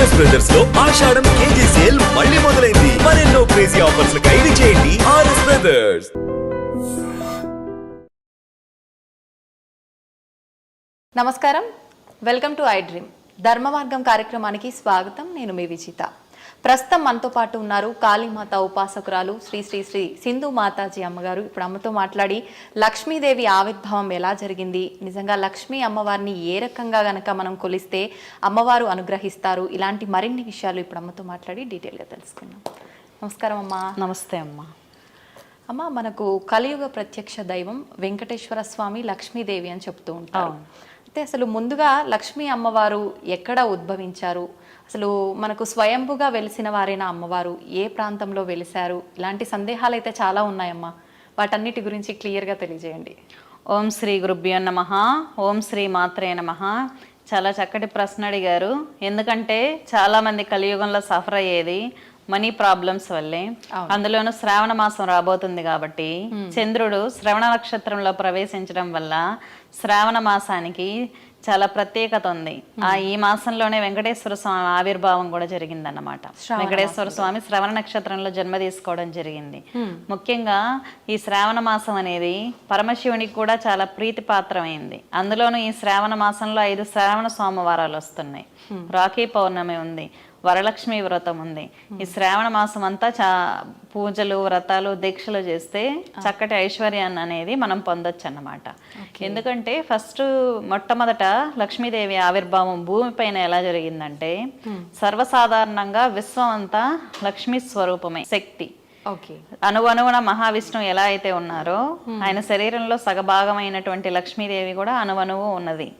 RS brothers లో ఆషాఢం KG sale మళ్ళీ మొదలైంది. మరెన్నో క్రేజీ ఆఫర్స్ ఖైదీ చేయండి ఆర్ఎస్ బ్రదర్స్. నమస్కారం, వెల్కమ్ టు ఐ డ్రీమ్. ధర్మ మార్గం కార్యక్రమానికి స్వాగతం. నేను మీ విజిత. ప్రస్తుతం మనతో పాటు ఉన్నారు కాళీమాత ఉపాసకురాలు శ్రీ శ్రీ శ్రీ సింధు మాతాజీ అమ్మగారు. ఇప్పుడు అమ్మతో మాట్లాడి లక్ష్మీదేవి ఆవిర్భావం ఎలా జరిగింది, నిజంగా లక్ష్మీ అమ్మవారిని ఏ రకంగా గనక మనం కొలిస్తే అమ్మవారు అనుగ్రహిస్తారు, ఇలాంటి మరిన్ని విషయాలు ఇప్పుడు అమ్మతో మాట్లాడి డీటెయిల్గా తెలుసుకుందాం. నమస్కారం అమ్మా. నమస్తే అమ్మా. అమ్మ, మనకు కలియుగ ప్రత్యక్ష దైవం వెంకటేశ్వర స్వామి, లక్ష్మీదేవి అని చెప్తూ ఉంటారు. అయితే అసలు ముందుగా లక్ష్మీ అమ్మవారు ఎక్కడ ఉద్భవించారు, అసలు మనకు స్వయంభుగా వెలిసిన వారైన అమ్మవారు ఏ ప్రాంతంలో వెలిశారు, ఇలాంటి సందేహాలు అయితే చాలా ఉన్నాయమ్మా. వాటన్నిటి గురించి క్లియర్గా తెలియజేయండి. ఓం శ్రీ గురుభ్యో నమః. ఓం శ్రీ మాత్రే నమః. చాలా చక్కటి ప్రశ్న అడిగారు. ఎందుకంటే చాలామంది కలియుగంలో సఫర్ అయ్యేది మనీ ప్రాబ్లమ్స్ వల్లే. అందులోనూ శ్రావణ మాసం రాబోతుంది కాబట్టి చంద్రుడు శ్రవణ నక్షత్రంలో ప్రవేశించడం వల్ల శ్రావణ మాసానికి చాలా ప్రత్యేకత ఉంది. ఈ మాసంలోనే వెంకటేశ్వర స్వామి ఆవిర్భావం కూడా జరిగిందన్నమాట. వెంకటేశ్వర స్వామి శ్రవణ నక్షత్రంలో జన్మ తీసుకోవడం జరిగింది. ముఖ్యంగా ఈ శ్రావణ మాసం అనేది పరమశివునికి కూడా చాలా ప్రీతిపాత్రమైంది. అందులోనూ ఈ శ్రావణ మాసంలో 5 శ్రావణ సోమవారాలు వస్తున్నాయి. రాఖీ పౌర్ణమి ఉంది, వరలక్ష్మి వ్రతం ఉంది. ఈ శ్రావణ మాసం అంతా పూజలు, వ్రతాలు, దీక్షలు చేస్తే చక్కటి ఐశ్వర్యాన్ని అనేది మనం పొందొచ్చు అన్నమాట. ఎందుకంటే ఫస్ట్ మొట్టమొదట లక్ష్మీదేవి ఆవిర్భావం భూమిపైన ఎలా జరిగిందంటే, సర్వసాధారణంగా విశ్వం అంతా లక్ష్మీ స్వరూపమే, శక్తి. అణువణువున మహావిష్ణువు ఎలా అయితే ఉన్నారో ఆయన శరీరంలో సగభాగమైనటువంటి లక్ష్మీదేవి కూడా అణువణువు ఉన్నది.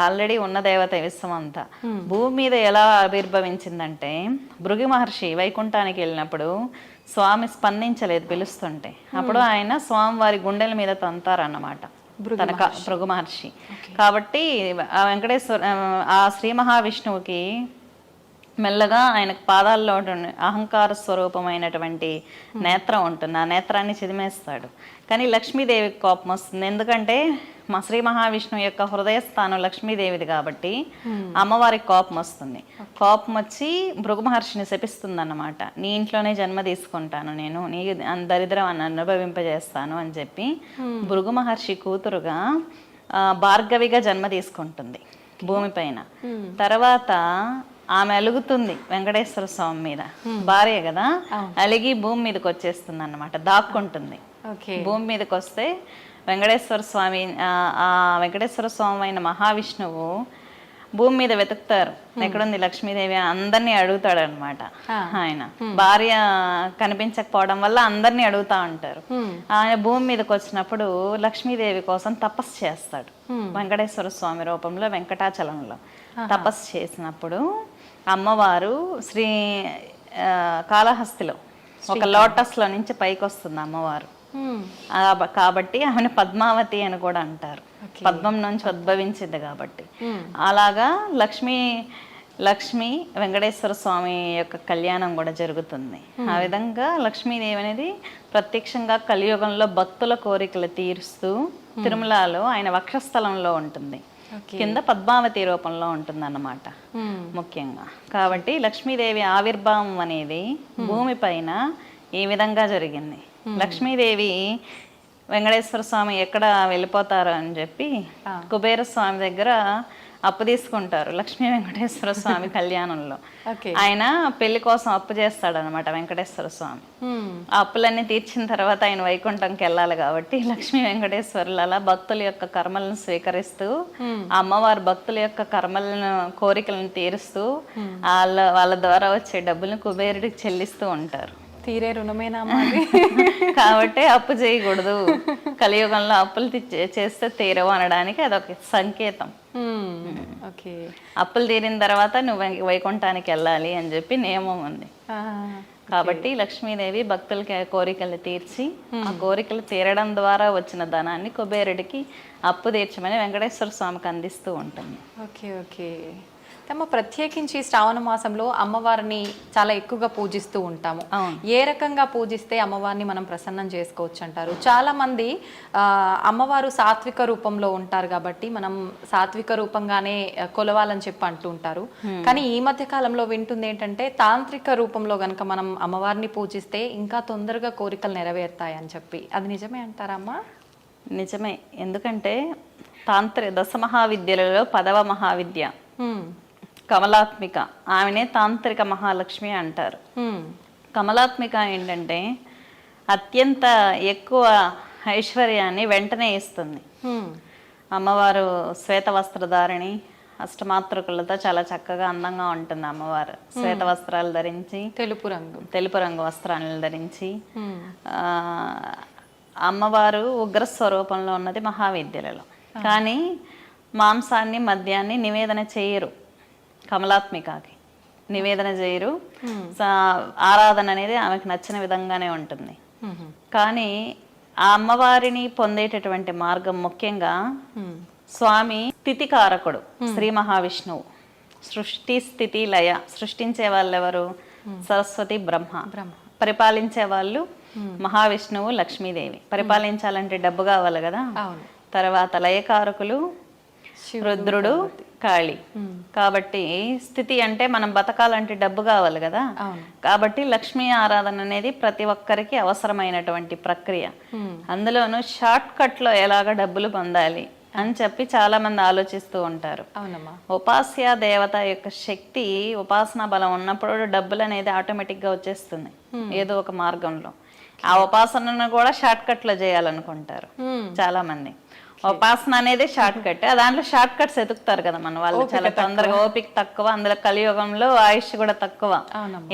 ఆల్రెడీ ఉన్న దేవత విశ్వం అంతా. భూమి మీద ఎలా ఆవిర్భవించిందంటే, భృగు మహర్షి వైకుంఠానికి వెళ్ళినప్పుడు స్వామి స్పందించలేదు పిలుస్తుంటే. అప్పుడు ఆయన స్వామి వారి గుండెల మీద తంతారన్నమాట భృగు మహర్షి. కాబట్టి ఆ ఆ శ్రీ మహావిష్ణువుకి మెల్లగా ఆయనకు పాదాల్లో అహంకార స్వరూపమైనటువంటి నేత్రం ఉంటుంది. ఆ నేత్రాన్ని చిదిమేస్తాడు. కానీ లక్ష్మీదేవికి కోపం వస్తుంది. ఎందుకంటే మా శ్రీ మహావిష్ణువు యొక్క హృదయ స్థానం లక్ష్మీదేవిది కాబట్టి అమ్మవారికి కోపం వస్తుంది. కోపం వచ్చి భృగు మహర్షిని శపిస్తుంది అన్నమాట. నీ ఇంట్లోనే జన్మ తీసుకుంటాను, నేను నీ దరిద్రం అని అనుభవింపజేస్తాను అని చెప్పి భృగు మహర్షి కూతురుగా భార్గవిగా జన్మ తీసుకుంటుంది భూమిపైన. తర్వాత ఆమె అలుగుతుంది వెంకటేశ్వర స్వామి మీద, భార్య కదా, అలిగి భూమి మీదకి వచ్చేస్తుంది అన్నమాట, దాక్కుంటుంది. భూమి మీదకి వస్తే వెంకటేశ్వర స్వామి వెంకటేశ్వర స్వామి అయిన మహావిష్ణువు భూమి మీద వెతుకుతారు, ఎక్కడుంది లక్ష్మీదేవి, అందరినీ అడుగుతాడు అనమాట. ఆయన భార్య కనిపించకపోవడం వల్ల అందరినీ అడుగుతా ఉంటారు. ఆయన భూమి మీదకి వచ్చినప్పుడు లక్ష్మీదేవి కోసం తపస్సు చేస్తాడు. వెంకటేశ్వర స్వామి రూపంలో వెంకటాచలంలో తపస్సు చేసినప్పుడు అమ్మవారు కాళహస్తిలో ఒక లోటస్ లో నుంచి పైకి వస్తుంది అమ్మవారు. కాబట్టి ఆమెను పద్మావతి అని కూడా అంటారు, పద్మం నుంచి ఉద్భవించింది కాబట్టి. అలాగా లక్ష్మి వెంకటేశ్వర స్వామి యొక్క కళ్యాణం కూడా జరుగుతుంది. ఆ విధంగా లక్ష్మీదేవి అనేది ప్రత్యక్షంగా కలియుగంలో భక్తుల కోరికలు తీరుస్తూ తిరుమలలో ఆయన వక్షస్థలంలో ఉంటుంది, కింద పద్మావతి రూపంలో ఉంటుంది అన్నమాట ముఖ్యంగా. కాబట్టి లక్ష్మీదేవి ఆవిర్భావం అనేది భూమి పైన ఈ విధంగా జరిగింది. లక్ష్మీదేవి వెంకటేశ్వర స్వామి ఎక్కడ వెళ్ళిపోతారు అని చెప్పి కుబేర స్వామి దగ్గర అప్పు తీసుకుంటారు లక్ష్మీ వెంకటేశ్వర స్వామి కళ్యాణంలో. ఆయన పెళ్లి కోసం అప్పు చేస్తాడనమాట వెంకటేశ్వర స్వామి. ఆ అప్పులన్నీ తీర్చిన తర్వాత ఆయన వైకుంఠంకి వెళ్ళాలి కాబట్టి లక్ష్మీ వెంకటేశ్వరులు అలా భక్తుల యొక్క కర్మలను స్వీకరిస్తూ, అమ్మవారు భక్తుల యొక్క కర్మలను కోరికలను తీరుస్తూ వాళ్ళ ద్వారా వచ్చే డబ్బులను కుబేరుడికి చెల్లిస్తూ ఉంటారు. తీరే రుణమేనా కాబట్టి అప్పు చేయకూడదు, కలియుగంలో అప్పులు చేస్తే తీరవు అనడానికి అదొక సంకేతం. అప్పులు తీరిన తర్వాత నువ్వు వైకుంఠానికి వెళ్ళాలి అని చెప్పి నియమం ఉంది. కాబట్టి లక్ష్మీదేవి భక్తులకి కోరికలు తీర్చి ఆ కోరికలు తీరడం ద్వారా వచ్చిన ధనాన్ని కుబేరుడికి అప్పు తీర్చమని వెంకటేశ్వర స్వామికి అందిస్తూ ఉంటుంది. ఓకే. అమ్మ ప్రత్యేకించి శ్రావణ మాసంలో అమ్మవారిని చాలా ఎక్కువగా పూజిస్తూ ఉంటాము. ఏ రకంగా పూజిస్తే అమ్మవారిని మనం ప్రసన్నం చేసుకోవచ్చు అంటారు? చాలా మంది అమ్మవారు సాత్విక రూపంలో ఉంటారు కాబట్టి మనం సాత్విక రూపంగానే కొలవాలని చెప్పి అంటూ ఉంటారు. కానీ ఈ మధ్య కాలంలో వింటుంది ఏంటంటే తాంత్రిక రూపంలో గనక మనం అమ్మవారిని పూజిస్తే ఇంకా తొందరగా కోరికలు నెరవేరుతాయి అని చెప్పి, అది నిజమే అంటారా అమ్మా? నిజమే. ఎందుకంటే దశ మహావిద్యలలో 10వ మహావిద్య కమలాత్మిక, ఆమెనే తాంత్రిక మహాలక్ష్మి అంటారు. కమలాత్మిక ఏంటంటే అత్యంత ఎక్కువ ఐశ్వర్యాన్ని వెంటనే ఇస్తుంది. అమ్మవారు శ్వేత వస్త్రధారిణి, అష్టమాతృకులతో చాలా చక్కగా అందంగా ఉంటుంది అమ్మవారు. శ్వేత వస్త్రాలు ధరించి, తెలుపు రంగు వస్త్రాలను ధరించి అమ్మవారు ఉగ్ర స్వరూపంలో ఉన్నది మహావిద్యలలో. కానీ మాంసాన్ని మద్యాన్ని నివేదన చేయరు, కమలాత్మికకి నివేదన చేయరు. ఆరాధన అనేది ఆమెకు నచ్చిన విధంగానే ఉంటుంది. కానీ ఆ అమ్మవారిని పొందేటటువంటి మార్గం ముఖ్యంగా స్వామి స్థితికారకుడు శ్రీ మహావిష్ణువు. సృష్టి స్థితి లయ, సృష్టించే వాళ్ళు ఎవరు? సరస్వతి బ్రహ్మ. పరిపాలించే వాళ్ళు మహావిష్ణువు లక్ష్మీదేవి. పరిపాలించాలంటే డబ్బు కావాలి కదా. తర్వాత లయకారకులు రుద్రుడు కాళి. కాబట్టి స్థితి అంటే మనం బతకాలంటే డబ్బు కావాలి కదా. కాబట్టి లక్ష్మీ ఆరాధన అనేది ప్రతి ఒక్కరికి అవసరమైనటువంటి ప్రక్రియ. అందులోనూ షార్ట్ కట్ లో ఎలాగ డబ్బులు పొందాలి అని చెప్పి చాలా మంది ఆలోచిస్తూ ఉంటారు. ఉపాస్య దేవత యొక్క శక్తి, ఉపాసనా బలం ఉన్నప్పుడు డబ్బులు అనేది ఆటోమేటిక్ గా వచ్చేస్తుంది ఏదో ఒక మార్గంలో. ఆ ఉపాసనను కూడా షార్ట్ కట్ లో చేయాలనుకుంటారు చాలా మంది. ఉపాసన అనేది షార్ట్ కట్, దాంట్లో షార్ట్ కట్స్ ఎతుకుతారు కదా మన వాళ్ళు. చాలా తొందరగా ఓపిక తక్కువ, అందులో కలియుగంలో ఆయుష్ కూడా తక్కువ.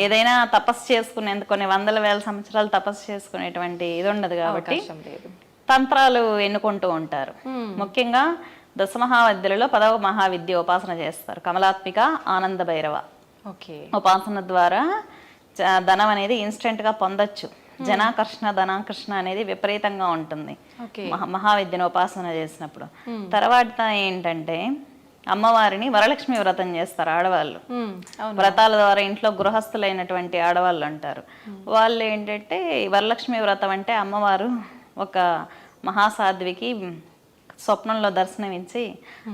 ఏదైనా తపస్సు చేసుకునేందుకు కొన్ని వందల వేల సంవత్సరాలు తపస్సు చేసుకునేటువంటి ఇది ఉండదు కాబట్టి తంత్రాలు ఎన్నుకుంటూ ఉంటారు. ముఖ్యంగా దశ మహావిద్యలలో 10వ మహావిద్య ఉపాసన చేస్తారు, కమలాత్మిక ఆనంద భైరవ. ఉపాసన ద్వారా ధనం అనేది ఇన్స్టెంట్ గా పొందొచ్చు. జనాకర్షణ ధనాకర్షణ అనేది విపరీతంగా ఉంటుంది మహావిద్యను ఉపాసన చేసినప్పుడు. తర్వాత ఏంటంటే అమ్మవారిని వరలక్ష్మి వ్రతం చేస్తారు ఆడవాళ్ళు. వ్రతాల ద్వారా ఇంట్లో గృహస్థులైనటువంటి ఆడవాళ్ళు అంటారు. వాళ్ళు ఏంటంటే వరలక్ష్మి వ్రతం అంటే అమ్మవారు ఒక మహాసాధ్వికి స్వప్నంలో దర్శనమిచ్చి,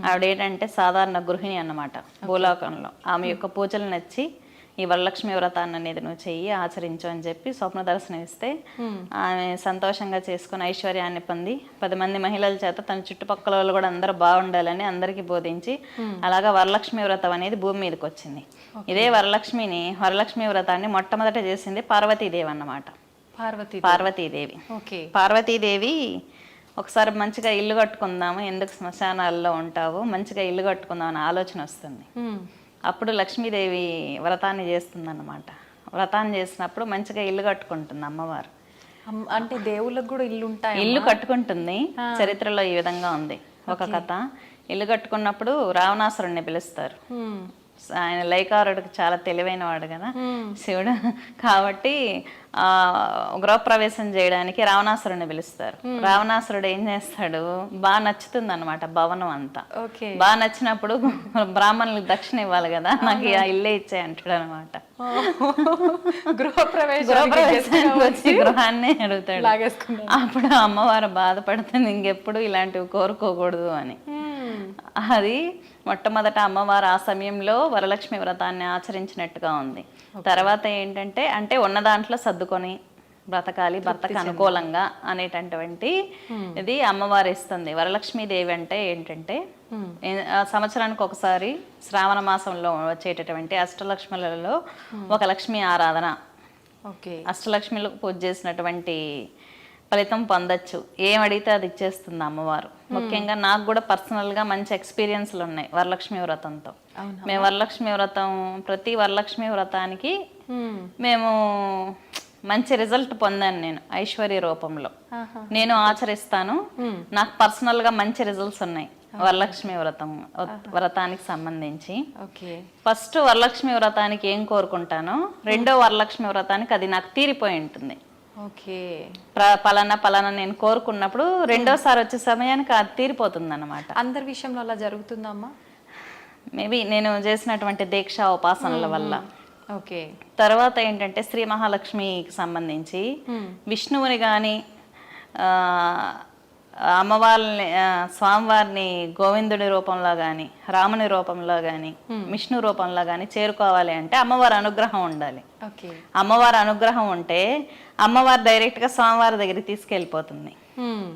ఆవిడేంటంటే సాధారణ గృహిణి అన్నమాట భూలోకంలో. ఆమె యొక్క పూజలు నచ్చి ఈ వరలక్ష్మి వ్రతాన్ని అనేది నువ్వు చెయ్యి, ఆచరించు అని చెప్పి స్వప్న దర్శనం ఇస్తే ఆమె సంతోషంగా చేసుకుని ఐశ్వర్యాన్ని పొంది 10 మంది మహిళల చేత తన చుట్టుపక్కల వాళ్ళు కూడా అందరూ బాగుండాలని అందరికీ బోధించి అలాగా వరలక్ష్మి వ్రతం అనేది భూమి మీదకి వచ్చింది. ఇదే వరలక్ష్మి వ్రతాన్ని మొట్టమొదట చేసింది పార్వతీదేవి అన్నమాట. పార్వతీదేవి ఒకసారి మంచిగా ఇల్లు కట్టుకుందాము, ఎందుకు శ్మశానాల్లో ఉంటావు, మంచిగా ఇల్లు కట్టుకుందాం అని ఆలోచన వస్తుంది. అప్పుడు లక్ష్మీదేవి వ్రతాన్ని చేస్తుందన్నమాట. వ్రతాన్ని చేసినప్పుడు మంచిగా ఇల్లు కట్టుకుంటుంది అమ్మవారు. అంటే దేవుళ్ళకి కూడా ఇల్లు కట్టుకుంటుంది. చరిత్రలో ఈ విధంగా ఉంది ఒక కథ. ఇల్లు కట్టుకున్నప్పుడు రావణాసురుణ్ణి పిలుస్తారు. ఆయన లైకారుడికి చాలా తెలివైన వాడు కదా శివుడు. కాబట్టి గృహప్రవేశం చేయడానికి రావణాసురుడిని పిలుస్తారు. రావణాసురుడు ఏం చేస్తాడు, బాగా నచ్చుతుంది అనమాట భవనం అంతా. బాగా నచ్చినప్పుడు బ్రాహ్మణులకు దక్షిణ ఇవ్వాలి కదా, నాకు ఆ ఇల్లే ఇచ్చాయి అంటాడు అనమాట. గృహాన్ని అడుగుతాడు. అప్పుడు అమ్మవారు బాధపడుతుంది, ఇంకెప్పుడు ఇలాంటివి కోరుకోకూడదు అని. అది మొట్టమొదట అమ్మవారు ఆ సమయంలో వరలక్ష్మి వ్రతాన్ని ఆచరించినట్టుగా ఉంది. తర్వాత ఏంటంటే అంటే ఉన్న దాంట్లో సర్దుకొని బ్రతకాలి, భర్తకు అనుకూలంగా అనేటటువంటి ఇది అమ్మవారు ఇస్తుంది. వరలక్ష్మీదేవి అంటే ఏంటంటే సంవత్సరానికి ఒకసారి శ్రావణ మాసంలో వచ్చేటటువంటి అష్టలక్ష్ములలో ఒక లక్ష్మీ ఆరాధన. అష్టలక్ష్మిలకు పూజ చేసినటువంటి ఫలితం పొందొచ్చు. ఏం అడిగితే అది ఇచ్చేస్తుంది అమ్మవారు. ముఖ్యంగా నాకు కూడా పర్సనల్గా మంచి ఎక్స్పీరియన్స్లు ఉన్నాయి వరలక్ష్మి వ్రతంతో. మేము వరలక్ష్మి వ్రతం ప్రతి వరలక్ష్మి వ్రతానికి మేము మంచి రిజల్ట్ పొందాను. నేను ఐశ్వర్య రూపంలో నేను ఆచరిస్తాను. నాకు పర్సనల్గా మంచి రిజల్ట్స్ ఉన్నాయి వరలక్ష్మి వ్రతానికి సంబంధించి. ఫస్ట్ వరలక్ష్మి వ్రతానికి ఏం కోరుకుంటానో రెండో వరలక్ష్మి వ్రతానికి అది నాకు తీరిపోయి ఉంటుంది. పలానా నేను కోరుకున్నప్పుడు రెండోసారి వచ్చే సమయానికి అది తీరిపోతుంది అన్నమాట. అందరి విషయంలో అలా జరుగుతుందమ్మా? మేబీ నేను చేసినటువంటి దీక్ష ఉపాసనల వల్ల. ఓకే. తర్వాత ఏంటంటే శ్రీ మహాలక్ష్మికి సంబంధించి విష్ణువుని కానీ అమ్మవారిని స్వామివారిని గోవిందుడి రూపంలో కానీ రాముని రూపంలో కానీ విష్ణు రూపంలో కానీ చేరుకోవాలి అంటే అమ్మవారి అనుగ్రహం ఉండాలి. ఓకే. అమ్మవారి అనుగ్రహం ఉంటే అమ్మవారు డైరెక్ట్గా స్వామివారి దగ్గరికి తీసుకెళ్ళిపోతుంది.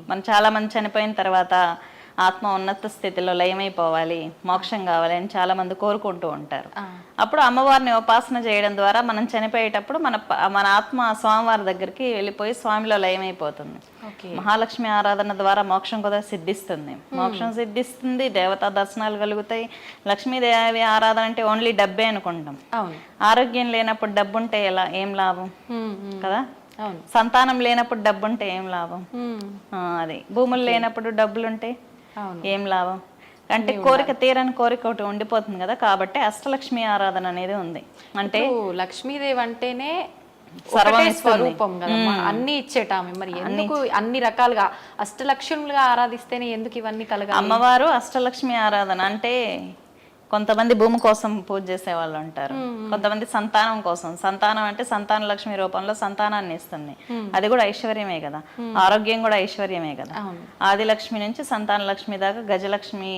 మనం చాలా మంది చనిపోయిన తర్వాత ఆత్మ ఉన్నత స్థితిలో లయమైపోవాలి, మోక్షం కావాలి అని చాలా మంది కోరుకుంటూ ఉంటారు. అప్పుడు అమ్మవారిని ఉపాసన చేయడం ద్వారా మనం చనిపోయేటప్పుడు మన ఆత్మ స్వామివారి దగ్గరికి వెళ్ళిపోయి స్వామిలో లయమైపోతుంది. మహాలక్ష్మి ఆరాధన ద్వారా మోక్షం కూడా సిద్ధిస్తుంది. మోక్షం సిద్ధిస్తుంది, దేవతా దర్శనాలు కలుగుతాయి. లక్ష్మీదేవి ఆరాధన అంటే ఓన్లీ డబ్బే అనుకుంటాం. ఆరోగ్యం లేనప్పుడు డబ్బు ఉంటే ఏం లాభం కదా. సంతానం లేనప్పుడు డబ్బు ఉంటే ఏం లాభం, అది భూములు లేనప్పుడు డబ్బులుంటే ఏం లాభం. అంటే కోరిక తీరని కోరిక ఒకటి ఉండిపోతుంది కదా. కాబట్టి అష్టలక్ష్మి ఆరాధన అనేది ఉంది. అంటే లక్ష్మీదేవి అంటేనే సర్వం స్వరూపం కదా, అన్ని ఇచ్చేటామె. మరి ఎందుకు అన్ని రకాలుగా అష్టలక్ష్ములుగా ఆరాధిస్తేనే ఎందుకు ఇవన్నీ కలగాలి? అమ్మవారు అష్టలక్ష్మి ఆరాధన అంటే కొంతమంది భూమి కోసం పూజ చేసే వాళ్ళు ఉంటారు, కొంతమంది సంతానం కోసం. సంతానం అంటే సంతాన లక్ష్మి రూపంలో సంతానాన్ని ఇస్తుంది, అది కూడా ఐశ్వర్యమే కదా. ఆరోగ్యం కూడా ఐశ్వర్యమే కదా. ఆదిలక్ష్మి నుంచి సంతాన లక్ష్మి దాకా, గజలక్ష్మి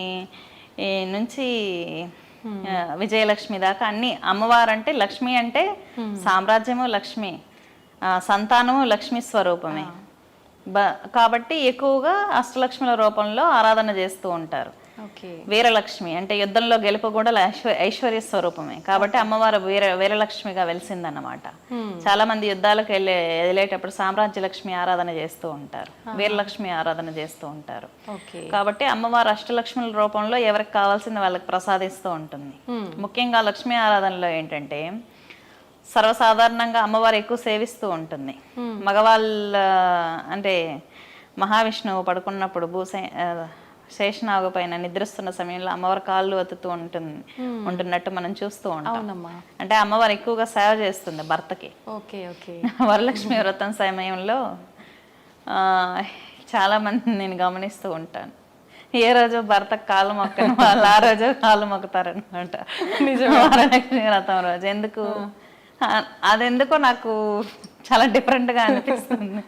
నుంచి విజయలక్ష్మి దాకా అన్ని అమ్మవారు అంటే. లక్ష్మి అంటే సామ్రాజ్యము లక్ష్మి, సంతానము లక్ష్మి స్వరూపమే. కాబట్టి ఎక్కువగా అష్టలక్ష్మిల రూపంలో ఆరాధన చేస్తూ ఉంటారు. వీరలక్ష్మి అంటే యుద్ధంలో గెలుపు కూడా ఐశ్వర్య స్వరూపమే. కాబట్టి అమ్మవారు వీరలక్ష్మిగా వెలిసిందన్నమాట. చాలా మంది యుద్ధాలకు వెళ్ళేటప్పుడు సామ్రాజ్య లక్ష్మి ఆరాధన చేస్తూ ఉంటారు, వీరలక్ష్మి ఆరాధన చేస్తూ ఉంటారు. కాబట్టి అమ్మవారు అష్టలక్ష్మిల రూపంలో ఎవరికి కావాల్సింది వాళ్ళకి ప్రసాదిస్తూ ఉంటుంది. ముఖ్యంగా లక్ష్మీ ఆరాధనలో ఏంటంటే సర్వసాధారణంగా అమ్మవారు ఎక్కువ సేవిస్తూ ఉంటుంది. మగవాళ్ళ అంటే మహావిష్ణువు పడుకున్నప్పుడు శేషనాగు పైన నిద్రిస్తున్న సమయంలో అమ్మవారి కాళ్ళు ఒత్తుతూ ఉంటున్నట్టు మనం చూస్తూ ఉంటాం. అంటే అమ్మవారు ఎక్కువగా సేవ చేస్తుంది భర్తకి. వరలక్ష్మి వ్రతం సమయంలో చాలా మంది నేను గమనిస్తూ ఉంటాను, ఏ రోజు భర్తకు కాళ్ళు మొక్కని వాళ్ళు ఆ రోజు కాళ్ళు మొక్కుతారనమాట వరలక్ష్మి వ్రతం రోజు. ఎందుకు అదెందుకో నాకు చాలా డిఫరెంట్ గా అనిపిస్తుంది.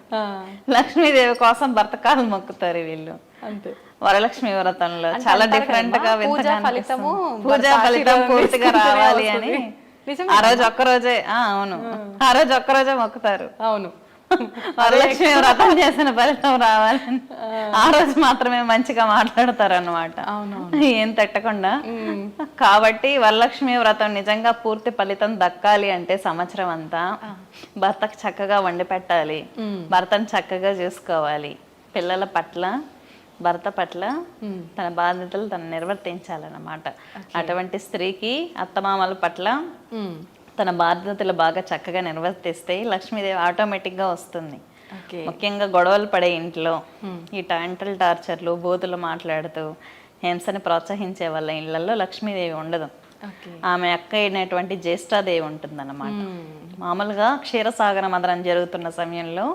లక్ష్మీదేవి కోసం భర్త కాళ్ళు మొక్కుతారు వీళ్ళు. అంతే వరలక్ష్మి వ్రతంలో చాలా డిఫరెంట్ గా పూజా ఫలితం పూర్తిగా రావాలి అని ఆ రోజు ఒక్కరోజే. అవును, ఆ రోజు ఒక్కరోజే మొక్కుతారు. అవును, వరలక్ష్మి వ్రతం చేసిన ఫలితం రావాలని ఆ రోజు మాత్రమే మంచిగా మాట్లాడతారు అన్నమాట, ఏం తట్టకుండా. కాబట్టి వరలక్ష్మి వ్రతం నిజంగా పూర్తి ఫలితం దక్కాలి అంటే సంవత్సరం అంతా భర్తకు చక్కగా వండి పెట్టాలి, భర్తను చక్కగా చూసుకోవాలి, పిల్లల పట్ల భర్త పట్ల తన బాధ్యతలు తను నిర్వర్తించాలన్నమాట. అటువంటి స్త్రీకి అత్తమామల పట్ల తన బాధ్యతలు బాగా చక్కగా నిర్వర్తిస్తే లక్ష్మీదేవి ఆటోమేటిక్గా వస్తుంది. ముఖ్యంగా గొడవలు పడే ఇంట్లో ఈ మెంటల్ టార్చర్లు, బూతులు మాట్లాడుతూ హింసని ప్రోత్సహించే వాళ్ళ ఇళ్లలో లక్ష్మీదేవి ఉండదు. ఆమె అక్క అయినటువంటి జ్యేష్ఠాదేవి ఉంటుందన్నమాట. మామూలుగా క్షీరసాగర మదనం జరుగుతున్న సమయంలో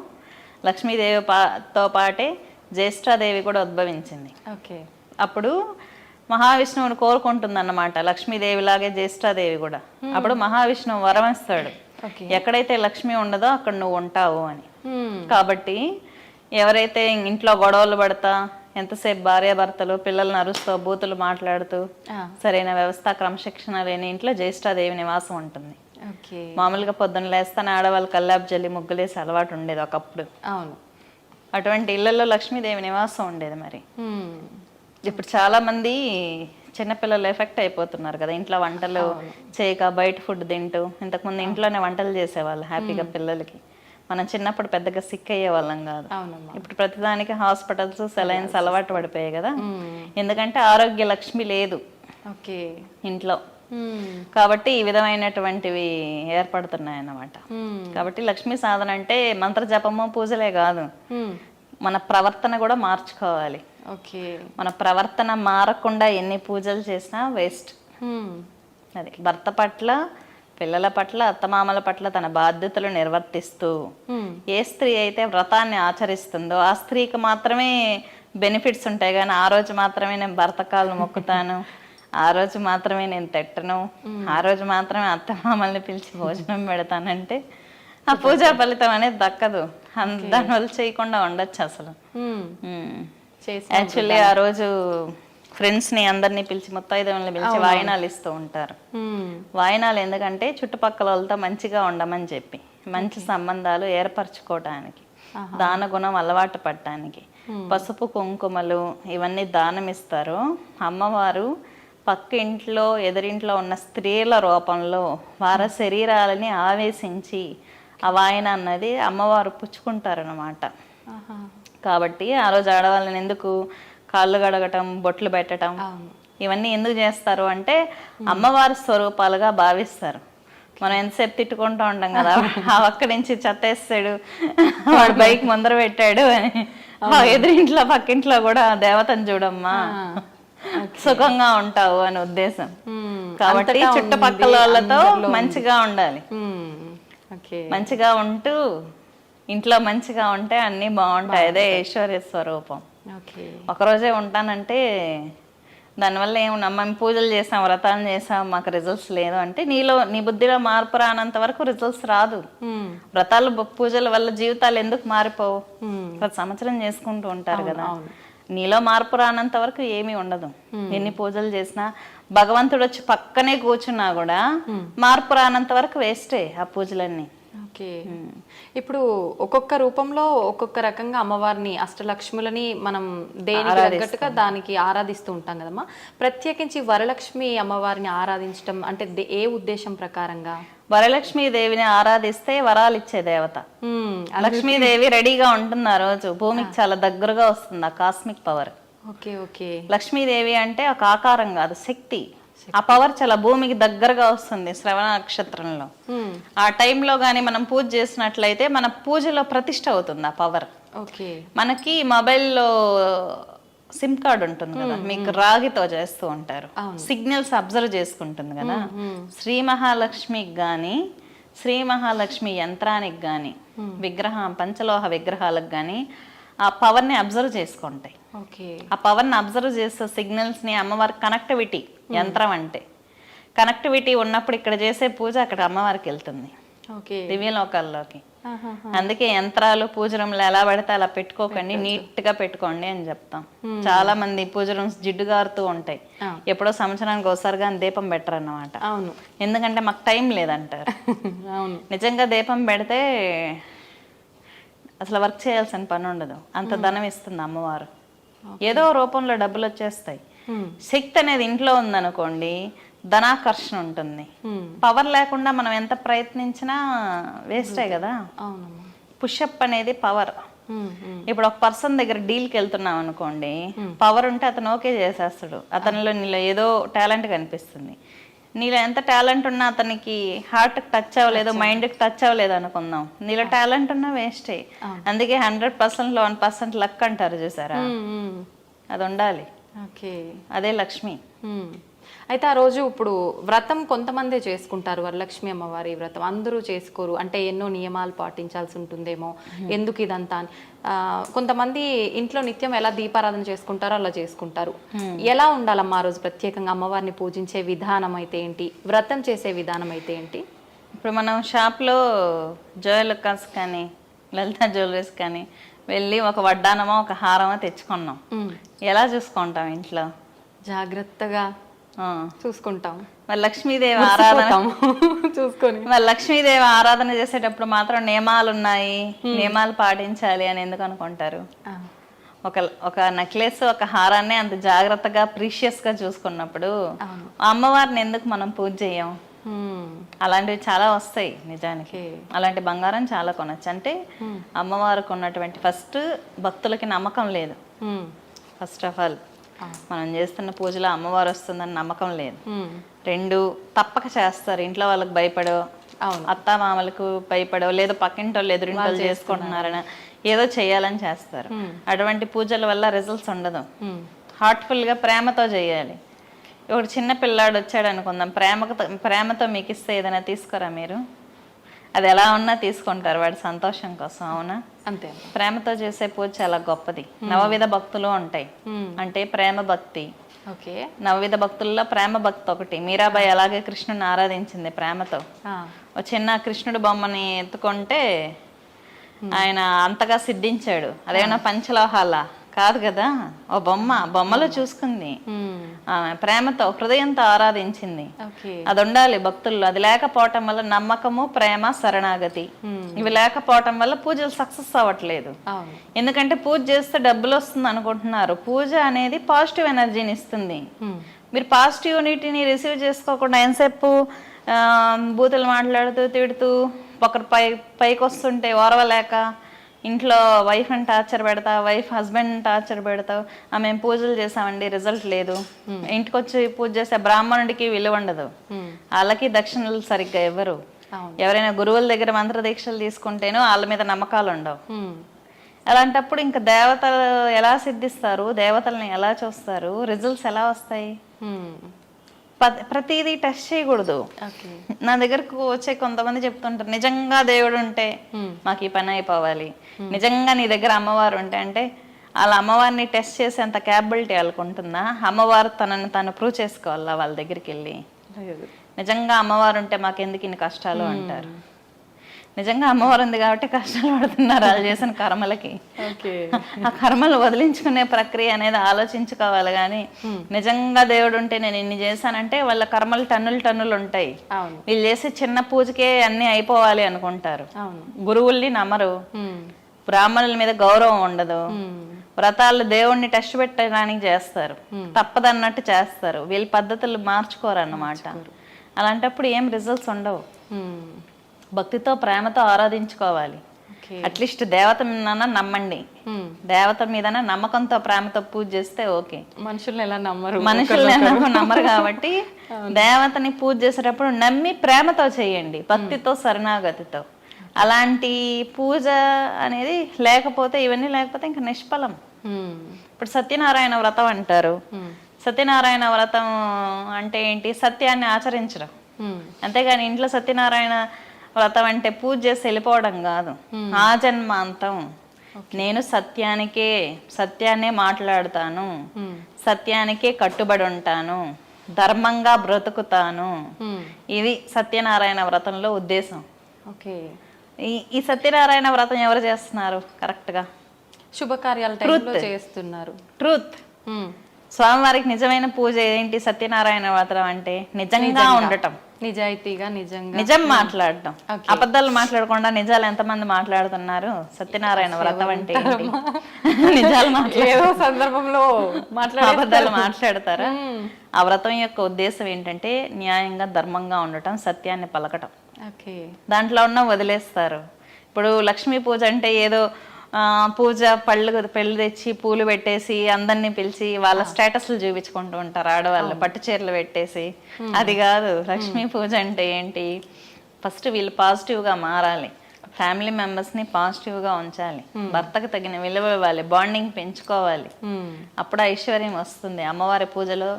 లక్ష్మీదేవితో పాటే జ్యేష్ఠాదేవి కూడా ఉద్భవించింది. అప్పుడు మహావిష్ణువుని కోరుకుంటుంది అన్నమాట లక్ష్మీదేవిలాగే జ్యేష్ఠాదేవి కూడా. అప్పుడు మహావిష్ణువు వరం ఇస్తాడు, ఎక్కడైతే లక్ష్మి ఉండదో అక్కడ నువ్వు ఉంటావు అని. కాబట్టి ఎవరైతే ఇంట్లో గొడవలు పడతా ఎంతసేపు భార్యాభర్తలు పిల్లల్ని అరుస్తూ బూతులు మాట్లాడుతూ సరైన వ్యవస్థ క్రమశిక్షణ లేని ఇంట్లో జ్యేష్ఠాదేవి నివాసం ఉంటుంది. మామూలుగా పొద్దున్న లేస్తానే ఆడవాళ్ళు కల్లాపు జల్లి ముగ్గులేసి అలవాటు ఉండేది ఒకప్పుడు. అవును, అటువంటి ఇళ్లలో లక్ష్మీదేవి నివాసం ఉండేది. మరి ఇప్పుడు చాలా మంది చిన్నపిల్లలు ఎఫెక్ట్ అయిపోతున్నారు కదా, ఇంట్లో వంటలు చేయక బయట ఫుడ్ తింటూ. ఇంతకుముందు ఇంట్లోనే వంటలు చేసేవాళ్ళు హ్యాపీగా పిల్లలకి. మనం చిన్నప్పుడు పెద్దగా సిక్ అయ్యే వాళ్ళం కాదు. ఇప్పుడు ప్రతిదానికి హాస్పిటల్స్ సెలైన్స్ అలవాటు పడిపోయాయి కదా. ఎందుకంటే ఆరోగ్య లక్ష్మి లేదు ఇంట్లో, కాబట్టి ఈ విధమైనటువంటివి ఏర్పడుతున్నాయి అన్నమాట. కాబట్టి లక్ష్మీ సాధన అంటే మంత్ర జపము పూజలే కాదు, మన ప్రవర్తన కూడా మార్చుకోవాలి. మన ప్రవర్తన మారకుండా ఎన్ని పూజలు చేసినా వేస్ట్. అది భర్త పట్ల, పిల్లల పట్ల, అత్తమామల పట్ల తన బాధ్యతలు నిర్వర్తిస్తూ ఏ స్త్రీ అయితే వ్రతాన్ని ఆచరిస్తుందో ఆ స్త్రీకి మాత్రమే బెనిఫిట్స్ ఉంటాయి. కానీ ఆ రోజు మాత్రమే నేను భర్త కాళ్ళు మొక్కుతాను, ఆ రోజు మాత్రమే నేను తిట్టను, ఆ రోజు మాత్రమే అత్త మామల్ని పిలిచి భోజనం పెడతానంటే ఆ పూజా ఫలితం అనేది దక్కదు. దానివల్ల చేయకుండా ఉండొచ్చు అసలు. యాక్చువల్లీ ఆ రోజు ఫ్రెండ్స్ని అందరినీ పిలిచి ముత్తైదువుల్ని పిలిచి వాయినాలు ఇస్తూ ఉంటారు. వాయినాలు ఎందుకంటే చుట్టుపక్కల వాళ్ళతో మంచిగా ఉండమని చెప్పి, మంచి సంబంధాలు ఏర్పరచుకోవటానికి, దాన గుణం అలవాటు పడటానికి. పసుపు కుంకుమలు ఇవన్నీ దానం ఇస్తారు. అమ్మవారు పక్క ఇంట్లో ఎదురింట్లో ఉన్న స్త్రీల రూపంలో వారి శరీరాలని ఆవేశించి ఆ వాయన అన్నది అమ్మవారు పుచ్చుకుంటారనమాట. కాబట్టి ఆ రోజు ఆడవాళ్ళని ఎందుకు కాళ్ళు గడగటం, బొట్లు పెట్టడం ఇవన్నీ ఎందుకు చేస్తారు అంటే అమ్మవారి స్వరూపాలుగా భావిస్తారు. మనం ఎంతసేపు తిట్టుకుంటూ ఉంటాం కదా, ఆ ఒక్క నుంచి చెత్తేస్తాడు, వాడు బైక్ ముందర పెట్టాడు అని. ఎదురింట్లో పక్కింట్లో కూడా దేవతను చూడమ్మా, సుఖంగా ఉంటావు అని ఉద్దేశం. కాబట్టి చుట్టుపక్కల వాళ్ళతో మంచిగా ఉండాలి. మంచిగా ఉంటూ ఇంట్లో మంచిగా ఉంటే అన్నీ బాగుంటాయి. అదే ఐశ్వర్య స్వరూపం. ఒకరోజే ఉంటానంటే దానివల్ల ఏమన్నా మేము పూజలు చేసాం, వ్రతాలు చేసాం, మాకు రిజల్ట్స్ లేదు అంటే నీ బుద్ధిలో మార్పు రానంత వరకు రిజల్ట్స్ రాదు. వ్రతాలు పూజల వల్ల జీవితాలు ఎందుకు మారిపోవు? ప్రతి సంవత్సరం చేసుకుంటూ ఉంటారు కదా. నీలో మార్పు రానంత వరకు ఏమీ ఉండదు. ఎన్ని పూజలు చేసినా భగవంతుడు వచ్చి పక్కనే కూర్చున్నా కూడా మార్పు రానంత వరకు వేస్టే ఆ పూజలన్నీ. ఓకే, ఇప్పుడు ఒక్కొక్క రూపంలో ఒక్కొక్క రకంగా అమ్మవారిని, అష్టలక్ష్ములని మనం దేనికి తగ్గట్టుగా దానికి ఆరాధిస్తూ ఉంటాం కదమ్మా. ప్రత్యేకించి వరలక్ష్మి అమ్మవారిని ఆరాధించడం అంటే ఏ ఉద్దేశం ప్రకారంగా? వరలక్ష్మీ దేవిని ఆరాధిస్తే వరాలు ఇచ్చే దేవత. లక్ష్మీదేవి రెడీగా ఉంటుంది ఆ రోజు, భూమికి చాలా దగ్గరగా వస్తుంది ఆ cosmic power. Okay okay. Lakshmidevi అంటే ఒక ఆకారం కాదు, శక్తి. ఆ పవర్ చాలా భూమికి దగ్గరగా వస్తుంది శ్రవణ నక్షత్రంలో. ఆ టైంలో గానీ మనం పూజ చేసినట్లయితే మన పూజలో ప్రతిష్ఠ అవుతుంది ఆ పవర్. ఓకే. మనకి మొబైల్లో సిమ్ కార్డ్ ఉంటుంది కదా, మీకు రాగితో చేస్తూ ఉంటారు, సిగ్నల్స్ అబ్జర్వ్ చేసుకుంటుంది కదా. శ్రీ మహాలక్ష్మికి గాని, శ్రీ మహాలక్ష్మి యంత్రానికి గాని, పంచలోహ విగ్రహాలకు గాని ఆ పవర్ని అబ్జర్వ్ చేసుకుంటాయి. ఆ పవర్ని అబ్జర్వ్ చేసే సిగ్నల్స్ని అమ్మవారి కనెక్టివిటీ యంత్రం అంటే. కనెక్టివిటీ ఉన్నప్పుడు ఇక్కడ చేసే పూజ అక్కడ అమ్మవారికి వెళ్తుంది, దివ్యలోకాల్లోకి. అందుకే యంత్రాలు పూజ రూమ్లో ఎలా పడితే అలా పెట్టుకోకండి, నీట్ గా పెట్టుకోండి అని చెప్తాం. చాలా మంది పూజ రూమ్స్ జిడ్డుగారుతూ ఉంటాయి, ఎప్పుడో సంవత్సరానికి ఒకసారి కానీ దీపం పెట్టరు అన్నమాట. ఎందుకంటే మాకు టైం లేదంటారు. నిజంగా దీపం పెడితే అసలు వర్క్ చేయాల్సిన పని ఉండదు, అంత ధనం ఇస్తుంది అమ్మవారు. ఏదో రూపంలో డబ్బులు వచ్చేస్తాయి. శక్తి అనేది ఇంట్లో ఉందనుకోండి, ధనాకర్షణ ఉంటుంది. పవర్ లేకుండా మనం ఎంత ప్రయత్నించినా వేస్టే కదా. పుషప్ అనేది పవర్. ఇప్పుడు ఒక పర్సన్ దగ్గర డీల్కి వెళ్తున్నాం అనుకోండి, పవర్ ఉంటే అతను ఓకే చేసేస్తాడు. అతనిలో నీలో ఏదో టాలెంట్ కనిపిస్తుంది. నీలో ఎంత టాలెంట్ ఉన్నా అతనికి హార్ట్కి టచ్ అవ్వలేదు, మైండ్కి టచ్ అవ్వలేదు అనుకుందాం, నీలో టాలెంట్ ఉన్నా వేస్టే. అందుకే 100%లో 1% లక్ అంటారు చూసారా, అది ఉండాలి. అదే లక్ష్మి. అయితే ఆ రోజు ఇప్పుడు వ్రతం కొంతమందే చేసుకుంటారు, వరలక్ష్మి అమ్మవారి వ్రతం అందరూ చేసుకోరు. అంటే ఎన్నో నియమాలు పాటించాల్సి ఉంటుందేమో, ఎందుకు ఇదంతా అని. కొంతమంది ఇంట్లో నిత్యం ఎలా దీపారాధన చేసుకుంటారో అలా చేసుకుంటారు. ఎలా ఉండాలమ్మా ఆ రోజు ప్రత్యేకంగా అమ్మవారిని పూజించే విధానం అయితే ఏంటి, వ్రతం చేసే విధానం అయితే ఏంటి? ఇప్పుడు మనం షాప్లో జ్యువెలర్స్ కానీ లలిత జ్యువెలరీస్ కానీ వెళ్ళి ఒక వడ్డానమో ఒక హారమో తెచ్చుకున్నాం, ఎలా చూసుకుంటాం? ఇంట్లో జాగ్రత్తగా చూసుకుంటాం. మరి లక్ష్మీదేవి ఆరాధన చూసుకొని, మరి లక్ష్మీదేవి ఆరాధన చేసేటప్పుడు మాత్రం నియమాలు ఉన్నాయి, నియమాలు పాటించాలి అని ఎందుకు అనుకుంటారు? ఒక నెక్లెస్, ఒక హారాన్ని అంత జాగ్రత్తగా ప్రీషియస్ గా చూసుకున్నప్పుడు అమ్మవారిని ఎందుకు మనం పూజ చేయం? అలాంటివి చాలా వస్తాయి నిజానికి. అలాంటి బంగారం చాలా కొనచ్చు. అంటే అమ్మవారికి ఉన్నటువంటి ఫస్ట్ భక్తులకి నమ్మకం లేదు. ఫస్ట్ ఆఫ్ ఆల్ మనం చేస్తున్న పూజలో అమ్మవారు వస్తుందని నమ్మకం లేదు. 2 తప్పక చేస్తారు, ఇంట్లో వాళ్ళకి భయపడో, అత్త మామలకు భయపడో, లేదు పక్కింటోళ్ళు ఎదురింటోళ్ళు చేసుకుంటున్నారని ఏదో చేయాలని చేస్తారు. అటువంటి పూజల వల్ల రిజల్ట్స్ ఉండదు. హార్ట్ఫుల్ గా ప్రేమతో చేయాలి. ఇప్పుడు చిన్న పిల్లాడు వచ్చాడు అనుకుందాం, ప్రేమతో మీకు ఇస్తే ఏదైనా తీసుకోరా మీరు? అది ఎలా ఉన్నా తీసుకుంటారు వాడి సంతోషం కోసం, అవునా? అంతే. ప్రేమతో చేసే పూజ చాలా గొప్పది. నవవిధ భక్తులు ఉంటాయి, అంటే ప్రేమ భక్తి, ఓకే. నవవిధ భక్తుల్లో ప్రేమ భక్తి ఒకటి. మీరాబాయి అలాగే కృష్ణుని ఆరాధించింది ప్రేమతో. ఒక చిన్న కృష్ణుడి బొమ్మని ఎత్తుకుంటే ఆయన అంతగా సిద్ధించాడు. అదేమన్నా పంచలోహాల కాదు కదా, ఓ బొమ్మలో చూసుకుంది. ప్రేమతో హృదయంతో ఆరాధించింది. అది ఉండాలి భక్తుల్లో. అది లేకపోవటం వల్ల నమ్మకము, ప్రేమ, శరణాగతి ఇవి లేకపోవటం వల్ల పూజలు సక్సెస్ అవ్వట్లేదు. ఎందుకంటే పూజ చేస్తే డబ్బులు వస్తుంది అనుకుంటున్నారు. పూజ అనేది పాజిటివ్ ఎనర్జీని ఇస్తుంది. మీరు పాజిటివిటీని రిసీవ్ చేసుకోకుండా ఎంతసేపు బూతులు మాట్లాడుతూ తిడుతూ ఒకరు పైకి వస్తుంటే ఓర్వలేక ఇంట్లో వైఫ్ని టార్చర్ పెడతావు, వైఫ్ హస్బెండ్ టార్చర్ పెడతావు. మేము పూజలు చేసామండి, రిజల్ట్ లేదు. ఇంటికి వచ్చి పూజ చేసే బ్రాహ్మణుడికి విలువ ఉండదు, వాళ్ళకి దక్షిణలు సరిగ్గా ఇవ్వరు. ఎవరైనా గురువుల దగ్గర మంత్ర దీక్షలు తీసుకుంటేనో వాళ్ళ మీద నమ్మకాలు ఉండవు. అలాంటప్పుడు ఇంకా దేవతలు ఎలా సిద్ధిస్తారు, దేవతల్ని ఎలా చూస్తారు, రిజల్ట్స్ ఎలా వస్తాయి? ప్రతిదీ టెస్ట్ చేయకూడదు. నా దగ్గరకు వచ్చే కొంతమంది చెప్తుంటారు, నిజంగా దేవుడు ఉంటే మాకు ఈ పని అయిపోవాలి, నిజంగా నీ దగ్గర అమ్మవారు ఉంటే, అంటే వాళ్ళ అమ్మవారిని టెస్ట్ చేసేంత క్యాపబిలిటీ వాళ్ళకు ఉంటుందా? అమ్మవారు తనని తను ప్రూవ్ చేసుకోవాలా వాళ్ళ దగ్గరికి వెళ్ళి? నిజంగా అమ్మవారు ఉంటే మాకెందుకు ఇన్ని కష్టాలు అంటారు. నిజంగా అమ్మవారు ఉంది కాబట్టి కష్టాలు పడుతున్నారు వాళ్ళు చేసిన కర్మలకి. ఆ కర్మలు వదిలించుకునే ప్రక్రియ అనేది ఆలోచించుకోవాలి. కానీ నిజంగా దేవుడు ఉంటే నేను ఇన్ని చేశానంటే వాళ్ళ కర్మలు టన్నులు ఉంటాయి. వీళ్ళు చేసే చిన్న పూజకే అన్ని అయిపోవాలి అనుకుంటారు. గురువుల్ని నమ్మరు, బ్రాహ్మణుల మీద గౌరవం ఉండదు, వ్రతాలు దేవుణ్ణి టెస్ట్ పెట్టడానికి చేస్తారు, తప్పదన్నట్టు చేస్తారు. వీళ్ళ పద్ధతులు మార్చుకోరు అన్నమాట. అలాంటప్పుడు ఏం రిజల్ట్స్ ఉండవు. భక్తితో ప్రేమతో ఆరాధించుకోవాలి. అట్లీస్ట్ దేవత మీద నమ్మండి, దేవత మీద నమ్మకంతో ప్రేమతో పూజ చేస్తే ఓకే. మనుషుల్ని ఎలా నమ్మరు, నమ్మరు కాబట్టి దేవతని పూజ చేసేటప్పుడు నమ్మి ప్రేమతో చేయండి, భక్తితో శరణాగతితో. అలాంటి పూజ అనేది లేకపోతే, ఇవన్నీ లేకపోతే ఇంకా నిష్ఫలం. ఇప్పుడు సత్యనారాయణ వ్రతం అంటారు. సత్యనారాయణ వ్రతం అంటే ఏంటి? సత్యాన్ని ఆచరించడం. అంతేగాని ఇంట్లో సత్యనారాయణ వ్రతం అంటే పూజ చేసి వెళ్ళిపోవడం కాదు. ఆ జన్మాంతం నేను సత్యాన్నే మాట్లాడుతాను, సత్యానికే కట్టుబడి ఉంటాను, ధర్మంగా బ్రతుకుతాను. ఇది సత్యనారాయణ వ్రతంలో ఉద్దేశం. ఈ సత్యనారాయణ వ్రతం ఎవరు చేస్తున్నారు? కరెక్ట్ గా శుభకార్యాలు చేస్తున్నారు. ట్రూత్. స్వామివారికి నిజమైన పూజ ఏంటి? సత్యనారాయణ వ్రతం అంటే నిజంగా ఉండటం, నిజాయితీగా, నిజం మాట్లాడటం. అబద్ధాలు మాట్లాడకుండా నిజాలు ఎంతమంది మాట్లాడుతున్నారు? సత్యనారాయణ వ్రతం అంటే నిజాలు సందర్భంలో అబద్ధాలు మాట్లాడతారా? ఆ వ్రతం యొక్క ఉద్దేశం ఏంటంటే న్యాయంగా, ధర్మంగా ఉండటం, సత్యాన్ని పలకటం. దాంట్లో ఉన్న వదిలేస్తారు. ఇప్పుడు లక్ష్మీ పూజ అంటే ఏదో పూజ పెళ్ళి తెచ్చి పూలు పెట్టేసి అందరినీ పిలిచి వాళ్ళ స్టేటస్లు చూపించుకుంటూ ఉంటారు ఆడవాళ్ళు, పట్టు చీరలు పెట్టేసి. అది కాదు లక్ష్మీ పూజ అంటే ఏంటి? ఫస్ట్ వీళ్ళు పాజిటివ్గా మారాలి, ఫ్యామిలీ మెంబర్స్ని పాజిటివ్గా ఉంచాలి, భర్తకు తగిన విలువ ఇవ్వాలి, బాండింగ్ పెంచుకోవాలి. అప్పుడు ఐశ్వర్యం వస్తుంది. అమ్మవారి పూజలో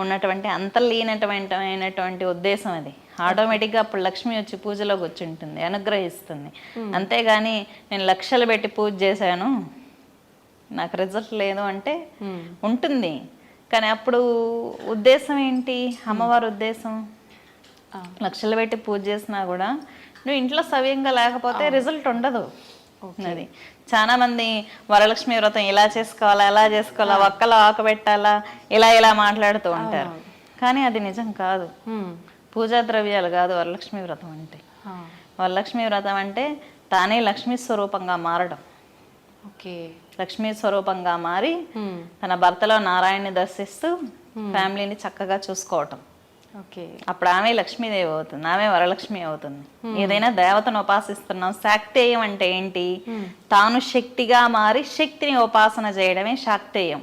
ఉన్నటువంటి అంతర్లీనమైనటువంటి ఉద్దేశం అది. ఆటోమేటిక్గా అప్పుడు లక్ష్మి వచ్చి పూజలో కూర్చుంటుంది, అనుగ్రహిస్తుంది. అంతేగాని నేను లక్షలు పెట్టి పూజ చేశాను నాకు రిజల్ట్ లేదు అంటే ఉంటుంది. కానీ అప్పుడు ఉద్దేశం ఏంటి? అమ్మవారి ఉద్దేశం లక్షలు పెట్టి పూజ చేసినా కూడా నువ్వు ఇంట్లో సవ్యంగా లేకపోతే రిజల్ట్ ఉండదు. అది చాలా మంది వరలక్ష్మి వ్రతం ఇలా చేసుకోవాలా, ఎలా చేసుకోవాలా, ఒక్కలో ఆకు పెట్టాలా, ఇలా మాట్లాడుతూ ఉంటారు. కానీ అది నిజం కాదు. పూజా ద్రవ్యాలు కాదు వరలక్ష్మి వ్రతం అంటే. వరలక్ష్మి వ్రతం అంటే తానే లక్ష్మీ స్వరూపంగా మారడం. లక్ష్మీ స్వరూపంగా మారి తన భర్తలో నారాయణని దర్శిస్తూ ఫ్యామిలీని చక్కగా చూసుకోవటం. అప్పుడు ఆమె లక్ష్మీదేవి అవుతుంది, ఆమె వరలక్ష్మి అవుతుంది. ఏదైనా దేవతను ఉపాసిస్తున్నాం. శాక్తేయం అంటే ఏంటి? తాను శక్తిగా మారి శక్తిని ఉపాసన చేయడమే శాక్తేయం.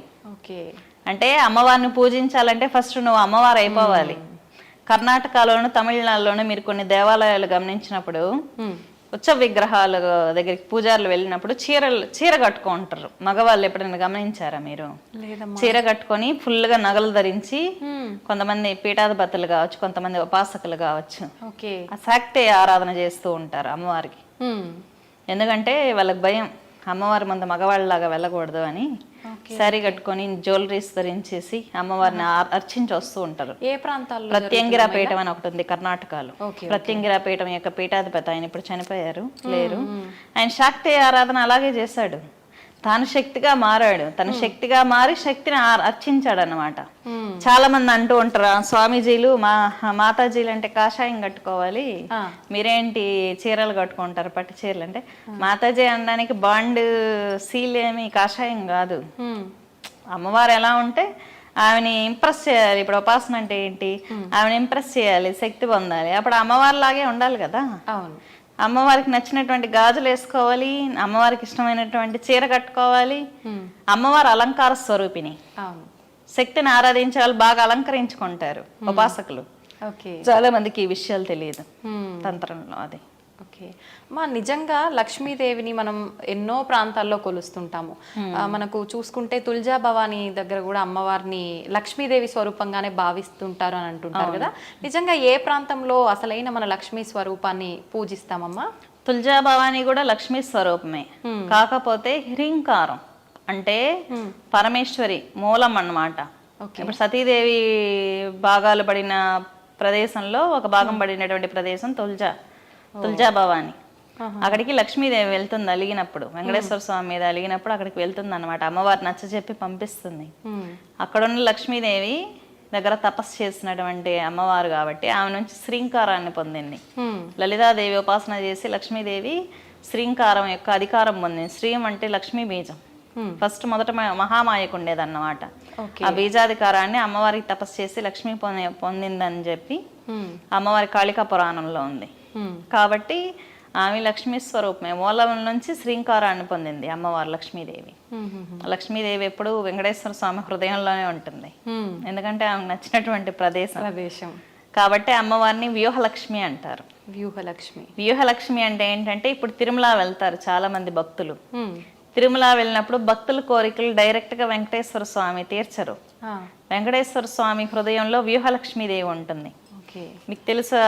అంటే అమ్మవారిని పూజించాలంటే ఫస్ట్ నువ్వు అమ్మవారు అయిపోవాలి. కర్ణాటకలోను, తమిళనాడులోను మీరు కొన్ని దేవాలయాలు గమనించినప్పుడు ఉత్సవ విగ్రహాల దగ్గరికి పూజారులు వెళ్ళినప్పుడు చీర కట్టుకుంటారు. మగవాళ్ళు ఎప్పుడైనా గమనించారా మీరు? చీర కట్టుకొని ఫుల్గా నగలు ధరించి, కొంతమంది పీఠాధిపతులు కావచ్చు, కొంతమంది ఉపాసకులు కావచ్చు, శాక్తే ఆరాధన చేస్తూ ఉంటారు అమ్మవారికి. ఎందుకంటే వాళ్ళకి భయం, అమ్మవారి ముందు మగవాళ్ళలాగా వెళ్ళకూడదు అని శారీ కట్టుకొని జ్యువెలరీస్ ధరించేసి అమ్మవారిని అర్చించి వస్తూ ఉంటారు. ఏ ప్రాంతాల్లో? ప్రత్యంగిరా పీఠం అని ఒకటి ఉంది కర్ణాటకలో. ప్రత్యంగిరా పీఠం యొక్క పీఠాధిపతి ఆయన ఇప్పుడు చనిపోయారు, లేరు. ఆయన శక్తి ఆరాధన అలాగే చేశాడు. తాను శక్తిగా మారాడు, తన శక్తిగా మారి శక్తిని అర్చించాడు అన్నమాట. చాలా మంది అంటూ ఉంటారు, స్వామీజీలు మాతాజీలు అంటే కాషాయం కట్టుకోవాలి, మీరేంటి చీరలు కట్టుకుంటారు పట్టు చీరలు అంటే. మాతాజీ అనడానికి బాండ్ సీల్ ఏమి కాషాయం కాదు. అమ్మవారు ఎలా ఉంటే ఆమెని ఇంప్రెస్ చేయాలి. ఇప్పుడు ఉపాసన అంటే ఏంటి, ఆమెను ఇంప్రెస్ చేయాలి, శక్తి పొందాలి. అప్పుడు అమ్మవారి లాగే ఉండాలి కదా. అవును. అమ్మవారికి నచ్చినటువంటి గాజులు వేసుకోవాలి, అమ్మవారికి ఇష్టమైనటువంటి చీర కట్టుకోవాలి. అమ్మవారు అలంకార స్వరూపిణి. శక్తిని ఆరాధించే వాళ్ళు బాగా అలంకరించుకుంటారు ఉపాసకులు. చాలా మందికి ఈ విషయాలు తెలియదు తంత్రంలో. అది ఓకే మా నిజంగా లక్ష్మీదేవిని మనం ఎన్నో ప్రాంతాల్లో కొలుస్తుంటాము. మనకు చూసుకుంటే తుల్జా భవాని దగ్గర కూడా అమ్మవారిని లక్ష్మీదేవి స్వరూపంగానే భావిస్తుంటారు అని అంటుంటారు కదా. నిజంగా ఏ ప్రాంతంలో అసలైన మన లక్ష్మీ స్వరూపాన్ని పూజిస్తామమ్మా? తుల్జా భవాని కూడా లక్ష్మీ స్వరూపమే, కాకపోతే హ్రీంకారం అంటే పరమేశ్వరి మూలం అన్నమాట. ఇప్పుడు సతీదేవి భాగాలు పడిన ప్రదేశంలో ఒక భాగం పడినటువంటి ప్రదేశం తుల్జా భవాని. అక్కడికి లక్ష్మీదేవి వెళ్తుంది అలిగినప్పుడు, వెంకటేశ్వర స్వామి మీద అలిగినప్పుడు అక్కడికి వెళ్తుంది అనమాట. అమ్మవారు నచ్చ చెప్పి పంపిస్తుంది. అక్కడున్న లక్ష్మీదేవి దగ్గర తపస్సు చేసినటువంటి అమ్మవారు కాబట్టి ఆమె నుంచి శ్రీంకారాన్ని పొందింది. లలితాదేవి ఉపాసన చేసి లక్ష్మీదేవి శ్రీంకారం యొక్క అధికారం పొందింది. శ్రీం అంటే లక్ష్మీ బీజం. ఫస్ట్ మొదట మహామాయకు ఉండేదన్నమాట. ఆ బీజాధికారాన్ని అమ్మవారికి తపస్సు చేసి లక్ష్మీ పొందిందని చెప్పి అమ్మవారి కాళికా పురాణంలో ఉంది. కాబట్టి ఆమె లక్ష్మీ స్వరూపమే. మూలం నుంచి శ్రీంకారాన్ని పొందింది అమ్మవారు లక్ష్మీదేవి. లక్ష్మీదేవి ఎప్పుడు వెంకటేశ్వర స్వామి హృదయంలోనే ఉంటుంది, ఎందుకంటే ఆమెకు నచ్చినటువంటి ప్రదేశం కాబట్టి అమ్మవారిని వ్యూహలక్ష్మి అంటారు. వ్యూహలక్ష్మి అంటే ఏంటంటే, ఇప్పుడు తిరుమల వెళ్తారు చాలా మంది భక్తులు. తిరుమల వెళ్ళినప్పుడు భక్తుల కోరికలు డైరెక్ట్ గా వెంకటేశ్వర స్వామి తీర్చరు. వెంకటేశ్వర స్వామి హృదయంలో వ్యూహలక్ష్మీదేవి ఉంటుంది. మీకు తెలుసా,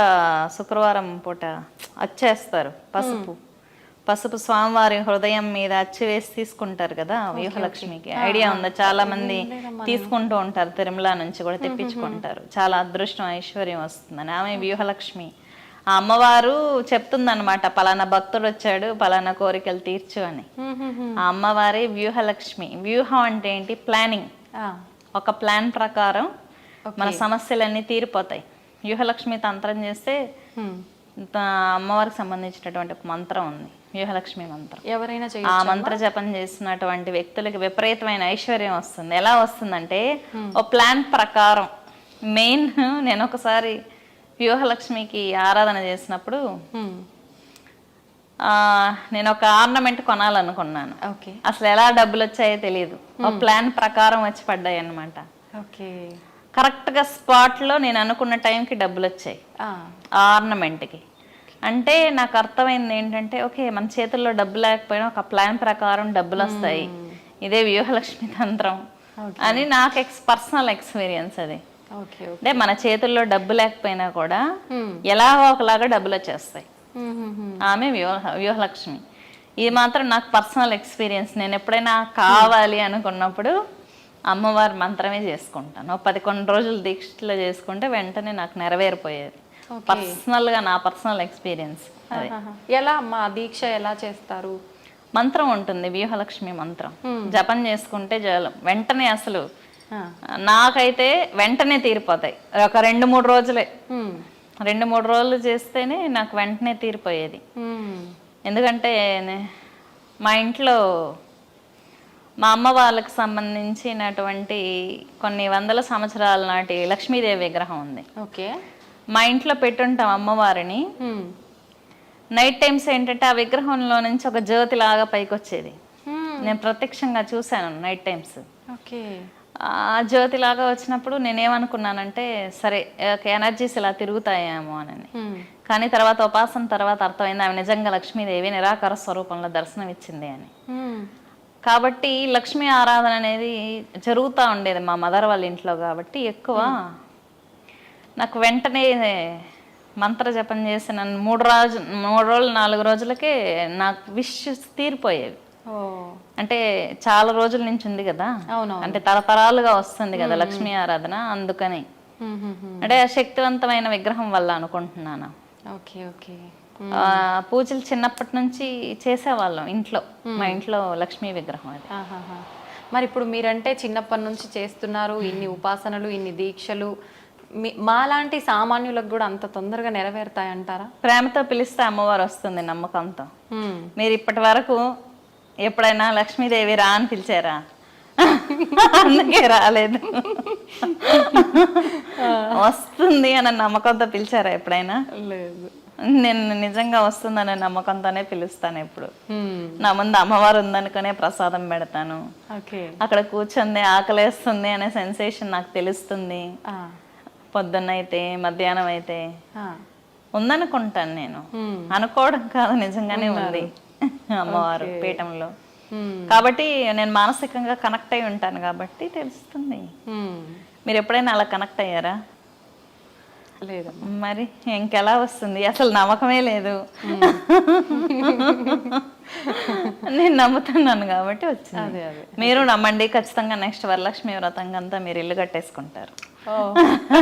శుక్రవారం పూట అచ్చేస్తారు పసుపు స్వామివారి హృదయం మీద అచ్చు వేసి తీసుకుంటారు కదా వ్యూహలక్ష్మికి. ఐడియా ఉందా? చాలా మంది తీసుకుంటూ ఉంటారు, తిరుమల నుంచి కూడా తెప్పించుకుంటారు. చాలా అదృష్టం ఐశ్వర్యం వస్తుందని. ఆమె వ్యూహలక్ష్మి. ఆ అమ్మవారు చెప్తుందన్నమాట, పలానా భక్తుడు వచ్చాడు, పలానా కోరికలు తీర్చు అని. ఆ అమ్మవారే వ్యూహలక్ష్మి. వ్యూహం అంటే ఏంటి? ప్లానింగ్. ఒక ప్లాన్ ప్రకారం మన సమస్యలన్నీ తీరిపోతాయి. వ్యూహలక్ష్మి తంత్రం చేస్తే అమ్మవారికి సంబంధించినటువంటి ఒక మంత్రం ఉంది, వ్యూహలక్ష్మి మంత్రం. ఎవరైనా ఆ మంత్ర జపం చేసినటువంటి వ్యక్తులకి విపరీతమైన ఐశ్వర్యం వస్తుంది. ఎలా వస్తుందంటే, ఓ ప్లాన్ ప్రకారం. మెయిన్ నేను ఒకసారి వ్యూహలక్ష్మికి ఆరాధన చేసినప్పుడు నేను ఒక ఆర్నమెంట్ కొనాలనుకున్నాను. అసలు ఎలా డబ్బులు వచ్చాయో తెలియదు, ఒక ప్లాన్ ప్రకారం వచ్చి పడ్డాయి అన్నమాట. కరెక్ట్ గా స్పాట్ లో నేను అనుకున్న టైంకి డబ్బులు వచ్చాయి ఆర్నమెంట్కి. అంటే నాకు అర్థమైంది ఏంటంటే, ఓకే మన చేతుల్లో డబ్బు లేకపోయినా ఒక ప్లాన్ ప్రకారం డబ్బులు వస్తాయి, ఇదే వ్యూహలక్ష్మి తంత్రం అని నాకు పర్సనల్ ఎక్స్పీరియన్స్ అది. అంటే మన చేతుల్లో డబ్బు లేకపోయినా కూడా ఎలా ఒకలాగా డబ్బులు వచ్చేస్తాయి. ఆమె వ్యూహలక్ష్మి. ఇది మాత్రం నాకు పర్సనల్ ఎక్స్పీరియన్స్. నేను ఎప్పుడైనా కావాలి అనుకున్నప్పుడు అమ్మవారి మంత్రమే చేసుకుంటాను. 11 రోజులు దీక్షలో చేసుకుంటే వెంటనే నాకు నెరవేరిపోయేది. పర్సనల్ గా నా పర్సనల్ ఎక్స్పీరియన్స్. ఎలా అమ్మా దీక్ష ఎలా చేస్తారు? మంత్రం ఉంటుంది, వ్యూహలక్ష్మి మంత్రం. జపం చేసుకుంటే వెంటనే, అసలు నాకైతే వెంటనే తీరిపోతాయి. ఒక 2-3 రోజులే, 2-3 రోజులు చేస్తేనే నాకు వెంటనే తీరిపోయేది. ఎందుకంటే మా ఇంట్లో మా అమ్మ వాళ్ళకి సంబంధించినటువంటి కొన్ని వందల సంవత్సరాల నాటి లక్ష్మీదేవి విగ్రహం ఉంది. మా ఇంట్లో పెట్టుంటాం అమ్మవారిని. నైట్ టైమ్స్ ఏంటంటే ఆ విగ్రహంలో నుంచి ఒక జ్యోతి లాగా పైకి వచ్చేది. నేను ప్రత్యక్షంగా చూశాను నైట్ టైమ్స్. ఆ జ్యోతి లాగా వచ్చినప్పుడు నేనేమనుకున్నానంటే, సరే ఎనర్జీస్ ఇలా తిరుగుతాయేమో అని. కానీ తర్వాత ఉపాసన తర్వాత అర్థమైంది ఆమె నిజంగా లక్ష్మీదేవి నిరాకార స్వరూపంలో దర్శనం ఇచ్చింది అని. కాబట్టి లక్ష్మీ ఆరాధన అనేది జరుగుతూ ఉండేది మా మదర్ వాళ్ళ ఇంట్లో. కాబట్టి ఎక్కువ నాకు వెంటనే మంత్ర జపం చేసిన 3 రోజులు 4 రోజులకే నాకు విష్ తీరిపోయేవి. ఓ అంటే చాలా రోజుల నుంచి ఉంది కదా, అవునవును. అంటే తరతరాలుగా వస్తుంది కదా లక్ష్మీ ఆరాధన, అందుకని అంటే ఆ శక్తివంతమైన విగ్రహం వల్ల అనుకుంటున్నాను. Okay okay. పూజలు చిన్నప్పటి నుంచి చేసేవాళ్ళం ఇంట్లో, మా ఇంట్లో లక్ష్మీ విగ్రహం అది. ఆహాహా. మరి ఇప్పుడు మీరంటే చిన్నప్పటి నుంచి చేస్తున్నారు, ఇన్ని ఉపాసనలు ఇన్ని దీక్షలు, మాలాంటి సామాన్యులకు కూడా అంత తొందరగా నెరవేరుతాయంటారా? ప్రేమతో పిలిస్తే అమ్మవారు వస్తుంది నమ్మకంతో. మీరు ఇప్పటి వరకు ఎప్పుడైనా లక్ష్మీదేవి రా అని పిలిచారా? అందుకే రాలేదు. వస్తుంది అన్న నమ్మకంతో పిలిచారా ఎప్పుడైనా? లేదు. నేను నిజంగా వస్తుందనే నమ్మకంతోనే పిలుస్తాను. ఎప్పుడు నా ముందు అమ్మవారు ఉందనుకునే ప్రసాదం పెడతాను. అక్కడ కూర్చుంది ఆకలేస్తుంది అనే సెన్సేషన్ నాకు తెలుస్తుంది. పొద్దున్న అయితే మధ్యాహ్నం అయితే ఉందనుకుంటాను నేను, అనుకోవడం కాదు నిజంగానే ఉంది అమ్మవారు పీఠంలో. కాబట్టి నేను మానసికంగా కనెక్ట్ అయి ఉంటాను కాబట్టి తెలుస్తుంది. మీరు ఎప్పుడైనా అలా కనెక్ట్ అయ్యారా? లేదు. మరి ఇంకెలా వస్తుంది? అసలు నమ్మకమే లేదు. నేను నమ్ముతున్నాను కాబట్టి వచ్చింది. మీరు నమ్మండి, ఖచ్చితంగా నెక్స్ట్ వరలక్ష్మి వ్రతం అంతా మీరు ఇల్లు కట్టేసుకుంటారు.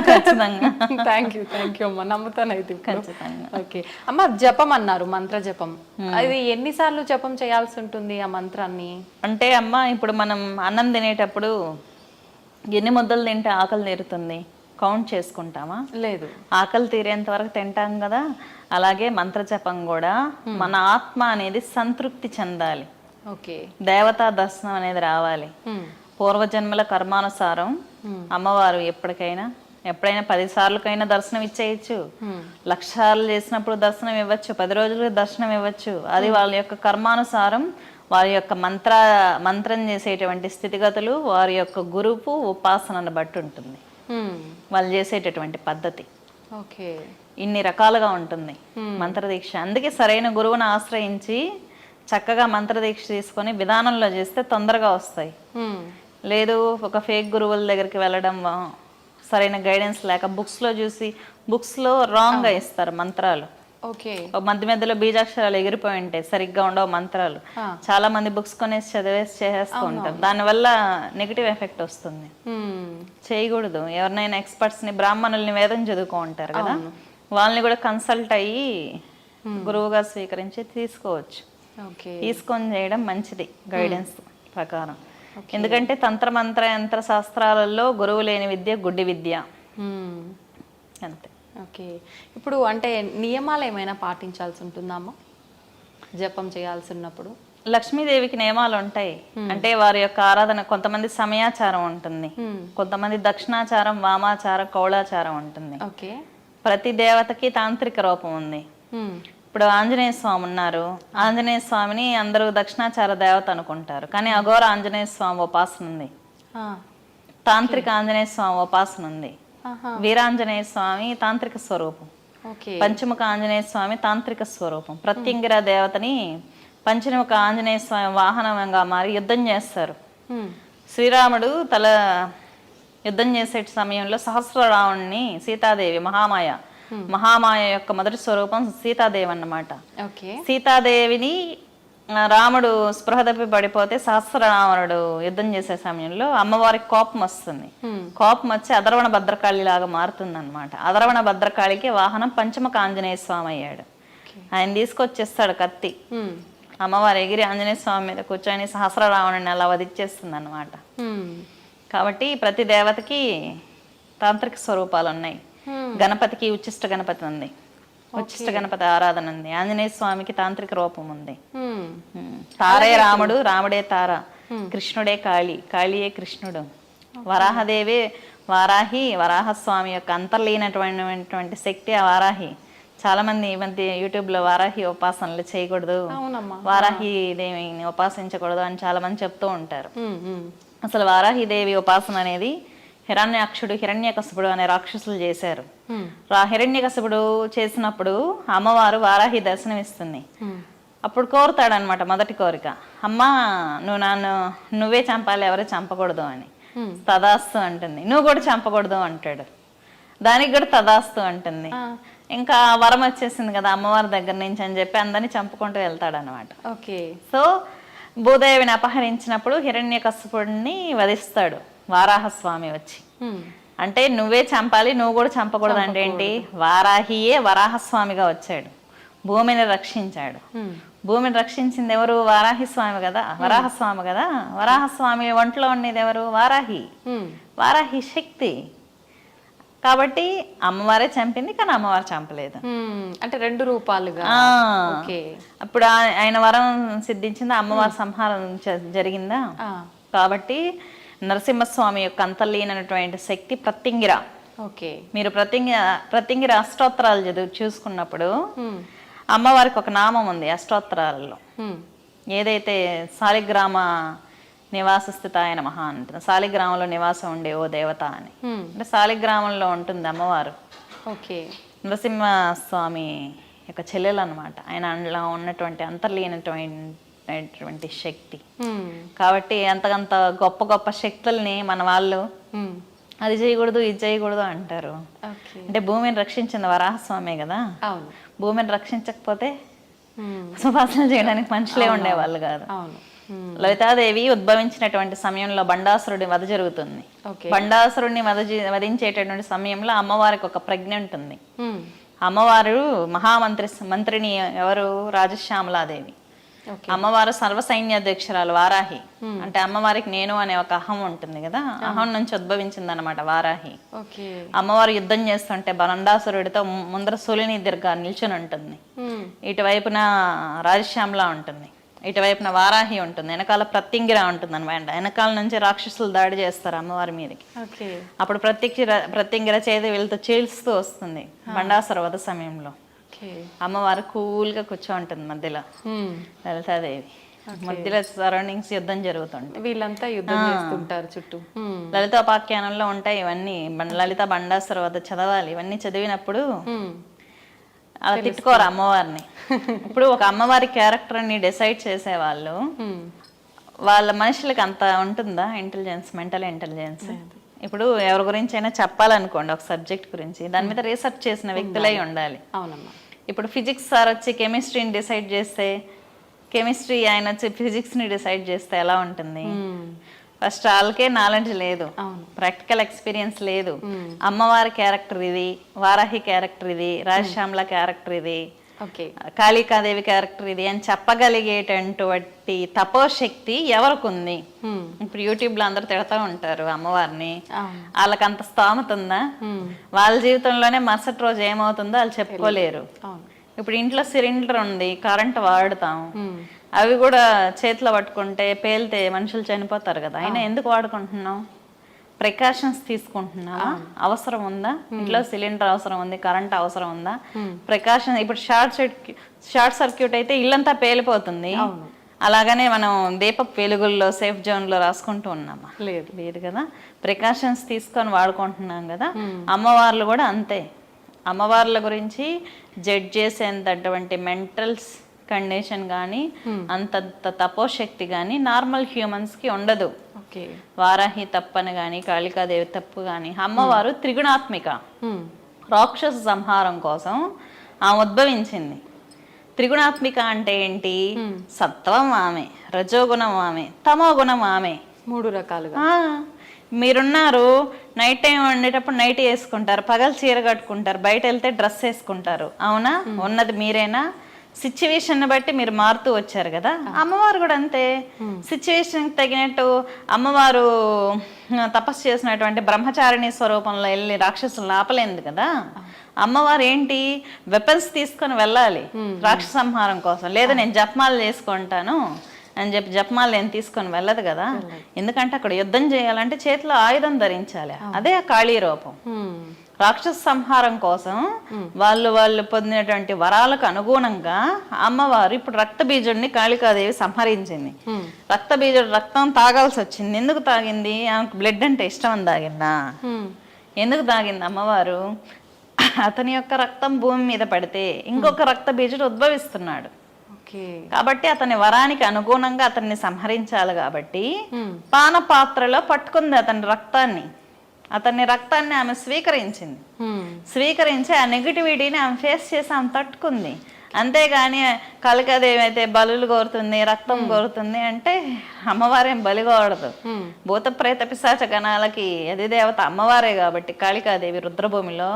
ఖచ్చితంగా. థ్యాంక్ యూ అమ్మ, నమ్ముతాను అయితే ఖచ్చితంగా. ఓకే అమ్మ, జపం అన్నారు, మంత్ర జపం, అది ఎన్నిసార్లు జపం చేయాల్సి ఉంటుంది ఆ మంత్రాన్ని? అంటే అమ్మ, ఇప్పుడు మనం అన్నం తినేటప్పుడు ఎన్ని ముద్దలు తింటే ఆకలి తీరుతుంది కౌంట్ చేసుకుంటామా? లేదు. ఆకలి తీరేంత వరకు తింటాం కదా, అలాగే మంత్ర జపం కూడా మన ఆత్మ అనేది సంతృప్తి చెందాలి. ఓకే. దేవతా దర్శనం అనేది రావాలి. పూర్వజన్మల కర్మానుసారం అమ్మవారు ఎప్పుడైనా 10 సార్లకైనా దర్శనం ఇచ్చేయచ్చు, 1,00,000 సార్లు చేసినప్పుడు దర్శనం ఇవ్వచ్చు, 10 రోజులు దర్శనం ఇవ్వచ్చు. అది వాళ్ళ యొక్క కర్మానుసారం, వారి యొక్క మంత్రం చేసేటువంటి స్థితిగతులు, వారి యొక్క గురువు ఉపాసనను బట్టి ఉంటుంది వాళ్ళు చేసేటటువంటి పద్ధతి. ఓకే. ఇన్ని రకాలుగా ఉంటుంది మంత్రదీక్ష. అందుకే సరైన గురువును ఆశ్రయించి చక్కగా మంత్రదీక్ష తీసుకొని విధానంలో చేస్తే తొందరగా వస్తాయి. లేదు ఒక ఫేక్ గురువుల దగ్గరికి వెళ్ళడం, సరైన గైడెన్స్ లేక బుక్స్లో చూసి బుక్స్లో రాంగ్గా ఇస్తారు మంత్రాలు. ఓకే. మధ్య మధ్యలో బీజాక్షరాలు ఎగిరిపోయి ఉంటాయి, సరిగ్గా ఉండవు మంత్రాలు. చాలా మంది బుక్స్ కొనేసి చదివేసి చేసేస్తూ ఉంటారు, దానివల్ల నెగిటివ్ ఎఫెక్ట్ వస్తుంది. చేయకూడదు. ఎవరినైనా ఎక్స్పర్ట్స్ని, బ్రాహ్మణుల్ని వేదం చదువుకో ఉంటారు కదా, వాళ్ళని కూడా కన్సల్ట్ అయ్యి గురువుగా స్వీకరించి తీసుకోవచ్చు. తీసుకొని చేయడం మంచిది గైడెన్స్ ప్రకారం. ఎందుకంటే తంత్ర మంత్ర యంత్ర శాస్త్రాలలో గురువు లేని విద్య గుడ్డి విద్య అంతే. ఓకే. ఇప్పుడు అంటే నియమాలు ఏమైనా పాటించాల్సి ఉంటుందమ్మా జపం చేయాల్సి ఉన్నప్పుడు? లక్ష్మీదేవికి నియమాలు ఉంటాయి. అంటే వారి యొక్క ఆరాధన, కొంతమంది సమయాచారం ఉంటుంది, కొంతమంది దక్షిణాచారం, వామాచారం, కౌళాచారం ఉంటుంది. ఓకే. ప్రతి దేవతకి తాంత్రిక రూపం ఉంది. ఇప్పుడు ఆంజనేయ స్వామి ఉన్నారు, ఆంజనేయ స్వామిని అందరూ దక్షిణాచార దేవత అనుకుంటారు, కానీ అఘోర ఆంజనేయ స్వామి ఉపాసన ఉంది, తాంత్రిక ఆంజనేయ స్వామి ఉపాసన ఉంది, వీరాంజనేయ స్వామి తాంత్రిక స్వరూపం, పంచముఖ ఆంజనేయ స్వామి తాంత్రిక స్వరూపం. ప్రత్యంగిర దేవతని పంచముఖ ఆంజనేయ స్వామి వాహనంగా మారి యుద్ధం చేస్తారు. శ్రీరాముడు యుద్ధం చేసే సమయంలో సహస్రరావుణ్ణి సీతాదేవి, మహామాయ యొక్క మొదటి స్వరూపం సీతాదేవి అన్నమాట. సీతాదేవిని రాముడు స్పృహ తప్పి పడిపోతే సహస్రరావణుడు యుద్ధం చేసే సమయంలో అమ్మవారికి కోపం వస్తుంది. కోపం వచ్చి అధర్వణ భద్రకాళి లాగా మారుతుంది అనమాట. అధర్వణ భద్రకాళికి వాహనం పంచముఖ ఆంజనేయ స్వామి అయ్యాడు. ఆయన తీసుకొచ్చేస్తాడు కత్తి, అమ్మవారు ఎగిరి ఆంజనేయ స్వామి మీద కూర్చొని సహస్రరావణుని అలా వధించేస్తుంది అనమాట. కాబట్టి ప్రతి దేవతకి తాంత్రిక స్వరూపాలు ఉన్నాయి. గణపతికి ఉచ్చిష్ట గణపతి ఉంది, ఉచ్చిష్ట గణపతి ఆరాధన ఉంది. ఆంజనేయ స్వామికి తాంత్రిక రూపం ఉంది. తారే రాముడు, రాముడే తార, కృష్ణుడే కాళీ, కాళీయే కృష్ణుడు. వరాహదేవే వారాహి, వరాహస్వామి యొక్క అంతర్లీనటువంటి శక్తి ఆ వారాహి. చాలా మంది ఈ మధ్య యూట్యూబ్లో వారాహి ఉపాసనలు చేయకూడదు, వారాహి దేవిని ఉపాసించకూడదు అని చాలా మంది చెప్తూ ఉంటారు. అసలు వారాహిదేవి ఉపాసన అనేది హిరణ్యాక్షుడు, హిరణ్యకశపుడు అనే రాక్షసులు చేశారు. హిరణ్యకశపుడు చేసినప్పుడు అమ్మవారు వారాహి దర్శనం ఇస్తుంది. అప్పుడు కోరుతాడనమాట, మొదటి కోరిక, అమ్మా నువ్వే చంపాలి, ఎవరు చంపకూడదు అని. తదాస్తు అంటుంది. నువ్వు కూడా చంపకూడదు అంటాడు, దానికి కూడా తదాస్తు అంటుంది. ఇంకా వరం వచ్చేసింది కదా అమ్మవారి దగ్గర నుంచి అని చెప్పి అందరినీ చంపుకుంటూ వెళ్తాడు అనమాట. ఓకే. సో భూదేవిని అపహరించినప్పుడు హిరణ్యకశిపుడిని వధిస్తాడు వారాహస్వామి వచ్చి. అంటే నువ్వే చంపాలి, నువ్వు కూడా చంపకూడదు అంటే ఏంటి, వారాహియే వరాహస్వామిగా వచ్చాడు, భూమిని రక్షించాడు. భూమిని రక్షించింది ఎవరు, వారాహిస్వామి కదా, వరాహస్వామి కదా. వరాహస్వామి ఒంట్లో ఉండేది ఎవరు, వారాహి. వారాహి శక్తి కాబట్టి అమ్మవారే చంపింది, కానీ అమ్మవారు చంపలేదు. అంటే రెండు రూపాలుగా. అప్పుడు ఆయన వరం సిద్ధించిందా, అమ్మవారి సంహారం జరిగిందా. కాబట్టి నరసింహస్వామి యొక్క అంతర్లీనటువంటి శక్తి ప్రత్యంగిర. మీరు ప్రత్యంగిర అష్టోత్తరాలు చూసుకున్నప్పుడు అమ్మవారికి ఒక నామం ఉంది అష్టోత్తరాలలో. ఏదైతే సాలిగ్రామ నివాస స్థితాయ నమః అంటుంది, సాలిగ్రామంలో నివాసం ఉండే ఓ దేవత అని. అంటే సాలిగ్రామంలో ఉంటుంది అమ్మవారు. నరసింహస్వామి యొక్క చెల్లెలు అనమాట. ఆయన అందులో ఉన్నటువంటి అంతర్లీనటువంటి శక్తి. కాబట్టి అంతకంత గొప్ప గొప్ప శక్తుల్ని మన వాళ్ళు అది చేయకూడదు ఇది చేయకూడదు అంటారు. అంటే భూమిని రక్షించింది వరాహస్వామే కదా. భూమిని రక్షించకపోతే సువాసన చేయడానికి మనుషులే ఉండేవాళ్ళు కాదు. లలితాదేవి ఉద్భవించినటువంటి సమయంలో బండాసురుడి వధ జరుగుతుంది. బండాసురుడిని వధించేటటువంటి సమయంలో అమ్మవారికి ఒక ప్రజ్ఞ ఉంటుంది. అమ్మవారు మంత్రిని ఎవరు, రాజశ్యామలాదేవి. అమ్మవారు సర్వసైన్యాధ్యక్షురాలు వారాహి. అంటే అమ్మవారికి నేను అనే ఒక అహం ఉంటుంది కదా, అహం నుంచి ఉద్భవించింది అనమాట వారాహి. అమ్మవారు యుద్ధం చేస్తుంటే బండాసురుడితో ముందర సూలిని దీర్ఘ నిల్చుని ఉంటుంది, ఇటువైపున రాజశ్యామల ఉంటుంది, ఇటువైపున వారాహి ఉంటుంది, వెనకాల ప్రత్యంగిర ఉంటుంది అనమాట. వెనకాల నుంచి రాక్షసులు దాడి చేస్తారు అమ్మవారి మీదకి. అప్పుడు ప్రత్యంగిర చేతి వీళ్ళతో చీల్స్తూ వస్తుంది బండాసుర వధ సమయంలో. అమ్మవారు కూల్గా కూర్చోంటుంది మధ్యలో లలితాదేవి. మధ్యలో సరౌండింగ్స్ యుద్ధం జరుగుతుంది, వీళ్ళంతా యుద్ధం చేస్తుంటారు చుట్టూ. లలితోపాఖ్యానంలో ఉంటాయి ఇవన్నీ. లలిత బండాసుర వధ చదవాలి. ఇవన్నీ చదివినప్పుడు అలా తిట్టుకోరు అమ్మవారిని. ఇప్పుడు ఒక అమ్మవారి క్యారెక్టర్ ని డిసైడ్ చేసేవాళ్ళు వాళ్ళ మనుషులకి అంత ఉంటుందా ఇంటెలిజెన్స్, మెంటల్ ఇంటెలిజెన్స్? ఇప్పుడు ఎవరి గురించి అయినా చెప్పాలనుకోండి, ఒక సబ్జెక్ట్ గురించి దాని మీద రీసెర్చ్ చేసిన వ్యక్తులై ఉండాలి. అవునమ్మా. ఇప్పుడు ఫిజిక్స్ సార్ వచ్చి కెమిస్ట్రీని డిసైడ్ చేస్తే, కెమిస్ట్రీ ఆయన వచ్చి ఫిజిక్స్ని డిసైడ్ చేస్తే ఎలా ఉంటుంది? ఫస్ట్ వాళ్ళకే నాలెడ్జ్ లేదు, ప్రాక్టికల్ ఎక్స్పీరియన్స్ లేదు. అమ్మవారి క్యారెక్టర్ ఇది, వారాహి క్యారెక్టర్ ఇది, రాజశ్యామల క్యారెక్టర్ ఇది, కాళికాదేవి క్యారెక్టర్ ఇది అని చెప్పగలిగేటటువంటి తపోశక్తి ఎవరికి ఉంది? ఇప్పుడు యూట్యూబ్ లో అందరు తిడతా ఉంటారు అమ్మవారిని, వాళ్ళకి అంత స్తోమత ఉందా? వాళ్ళ జీవితంలోనే మరుసటి రోజు ఏమవుతుందో వాళ్ళు చెప్పుకోలేరు. ఇప్పుడు ఇంట్లో సిలిండర్ ఉంది, కరెంట్ వాడుతాం, అవి కూడా చేతిలో పట్టుకుంటే పేలితే మనుషులు చనిపోతారు కదా. అయినా ఎందుకు వాడుకుంటున్నాం? ప్రికాషన్స్ తీసుకుంటున్నావా? అవసరం ఉందా? ఇంట్లో సిలిండర్ అవసరం ఉంది, కరెంట్ అవసరం ఉందా? ప్రికాషన్. ఇప్పుడు షార్ట్ సర్క్యూట్ అయితే ఇల్లంతా పేలిపోతుంది. అలాగనే మనం దీపపు వెలుగుల్లో సేఫ్ జోన్ లో రాసుకుంటూ ఉన్నామా? లేదు కదా. ప్రికాషన్స్ తీసుకొని వాడుకుంటున్నాం కదా. అమ్మవార్లు కూడా అంతే. అమ్మవార్ల గురించి జడ్జ్ చేసేంతటువంటి మెంటల్స్ కండిషన్ కానీ అంత తపోశక్తి కానీ నార్మల్ హ్యూమన్స్ కి ఉండదు. వారాహి తప్పని కానీ కాళికాదేవి తప్పు కానీ. అమ్మవారు త్రిగుణాత్మిక. రాక్షస సంహారం కోసం ఆమె ఉద్భవించింది. త్రిగుణాత్మిక అంటే ఏంటి? సత్వం ఆమె, రజోగుణం ఆమె, తమో గుణం ఆమె. 3 రకాలుగా. మీరున్నారు, నైట్ టైం వండేటప్పుడు నైట్ వేసుకుంటారు, పగలు చీర కట్టుకుంటారు, బయట వెళ్తే డ్రెస్ వేసుకుంటారు. అవునా? ఉన్నది మీరేనా? సిచ్యువేషన్ బట్టి మీరు మారుతూ వచ్చారు కదా. అమ్మవారు కూడా అంతే. సిచ్యువేషన్ తగినట్టు అమ్మవారు తపస్సు చేసినటువంటి బ్రహ్మచారిణి స్వరూపంలో వెళ్ళి రాక్షసులను ఆపలేదు కదా. అమ్మవారు ఏంటి, వెపన్స్ తీసుకొని వెళ్ళాలి రాక్షస సంహారం కోసం. లేదా నేను జపమాలు చేసుకుంటాను అని చెప్పి జపమాలు నేను తీసుకొని వెళ్ళదు కదా. ఎందుకంటే అక్కడ యుద్ధం చేయాలంటే చేతిలో ఆయుధం ధరించాలి. అదే ఆ కాళీ రూపం. రాక్షస సంహారం కోసం వాళ్ళు పొందినటువంటి వరాలకు అనుగుణంగా అమ్మవారు ఇప్పుడు రక్తబీజుడిని కాళికాదేవి సంహరించింది. రక్తబీజుడు రక్తం తాగాల్సి వచ్చింది. ఎందుకు తాగింది? ఆమెకు బ్లడ్ అంటే ఇష్టం అని తాగిందా? ఎందుకు తాగింది అమ్మవారు? అతని యొక్క రక్తం భూమి మీద పడితే ఇంకొక రక్తబీజుడు ఉద్భవిస్తున్నాడు కాబట్టి అతని వరానికి అనుగుణంగా అతన్ని సంహరించాలి. కాబట్టి పానపాత్రలో పట్టుకుంది అతని రక్తాన్ని ఆమె స్వీకరించి ఆ నెగిటివిటీని ఆమె ఫేస్ చేసి ఆమె తట్టుకుంది. అంతేగాని కాళికాదేవి అయితే బలులు కోరుతుంది, రక్తం కోరుతుంది అంటే అమ్మవారేం బలి కోరదు. భూత ప్రేత పిశాచ గణాలకి అది దేవత అమ్మవారే కాబట్టి కాళికాదేవి రుద్రభూమిలో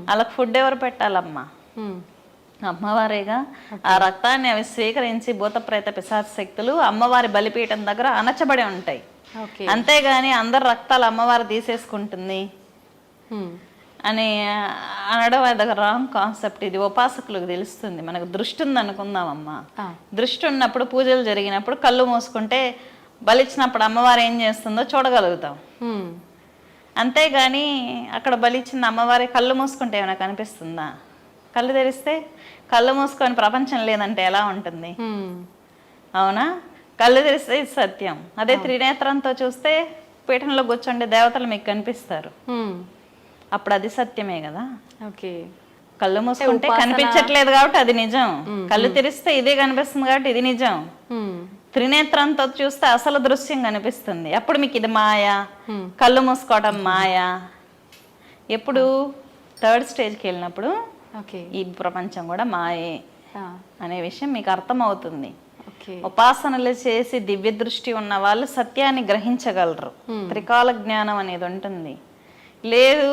వాళ్ళకి ఫుడ్ ఎవరు పెట్టాలమ్మా? అమ్మవారేగా. ఆ రక్తాన్ని అవి స్వీకరించి భూత ప్రేత పిశాచ శక్తులు అమ్మవారి బలిపీఠం దగ్గర అణచబడి ఉంటాయి. అంతేగాని అందరు రక్తాలు అమ్మవారు తీసేసుకుంటుంది అని అనడం అది రాంగ్ కాన్సెప్ట్. ఇది ఉపాసకులకు తెలుస్తుంది. మనకు దృష్టి ఉంది అనుకుందామమ్మా. దృష్టి ఉన్నప్పుడు పూజలు జరిగినప్పుడు కళ్ళు మూసుకుంటే బలిచ్చినప్పుడు అమ్మవారు ఏం చేస్తుందో చూడగలుగుతాం. అంతేగాని అక్కడ బలిచ్చిన అమ్మవారి కళ్ళు మూసుకుంటే ఏమైనా కనిపిస్తుందా? కళ్ళు తెరిస్తే కళ్ళు మూసుకొని ప్రపంచం లేదంటే ఎలా ఉంటుంది? అవునా? కళ్ళు తెరిస్తే ఇది సత్యం. అదే త్రినేత్రంతో చూస్తే పీఠంలో కూర్చోండి దేవతలు మీకు కనిపిస్తారు. అప్పుడు అది సత్యమే కదా. కళ్ళు మూసుకుంటే కనిపించట్లేదు కాబట్టి అది నిజం. కళ్ళు తెరిస్తే ఇదే కనిపిస్తుంది కాబట్టి ఇది నిజం. త్రినేత్రంతో చూస్తే అసలు దృశ్యం కనిపిస్తుంది. అప్పుడు మీకు ఇది మాయా, కళ్ళు మూసుకోవడం మాయా. ఎప్పుడు థర్డ్ స్టేజ్కి వెళ్ళినప్పుడు ఈ ప్రపంచం కూడా మాయే అనే విషయం మీకు అర్థమవుతుంది. ఉపాసనలు చేసి దివ్య దృష్టి ఉన్న వాళ్ళు సత్యాన్ని గ్రహించగలరు. త్రికాల జ్ఞానం అనేది ఉంటుంది. లేదు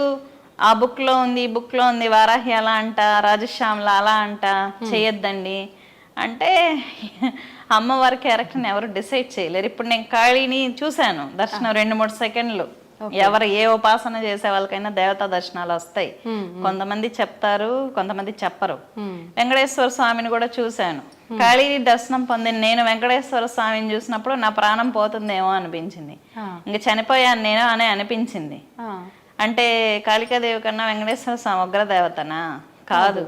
ఆ బుక్ లో ఉంది, ఈ బుక్ లో ఉంది, వారాహి అలా అంట, రాజశ్యామల అలా అంట, చేయొద్దండి అంటే అమ్మవారి క్యారెక్టర్ని ఎవరు డిసైడ్ చేయలేరు. ఇప్పుడు నేను కాళీని చూశాను, దర్శనం 2-3 సెకండ్లు. ఎవరు ఏ ఉపాసన చేసే వాళ్ళకైనా దేవతా దర్శనాలు వస్తాయి. కొంతమంది చెప్తారు, కొంతమంది చెప్పరు. వెంకటేశ్వర స్వామిని కూడా చూశాను. కాళీని దర్శనం పొందిన నేను వెంకటేశ్వర స్వామిని చూసినప్పుడు నా ప్రాణం పోతుందేమో అనిపించింది. ఇంక చనిపోయాను నేను అని అనిపించింది. అంటే కాళికాదేవి కన్నా వెంకటేశ్వర స్వామి ఉగ్రదేవతనా? కాదు,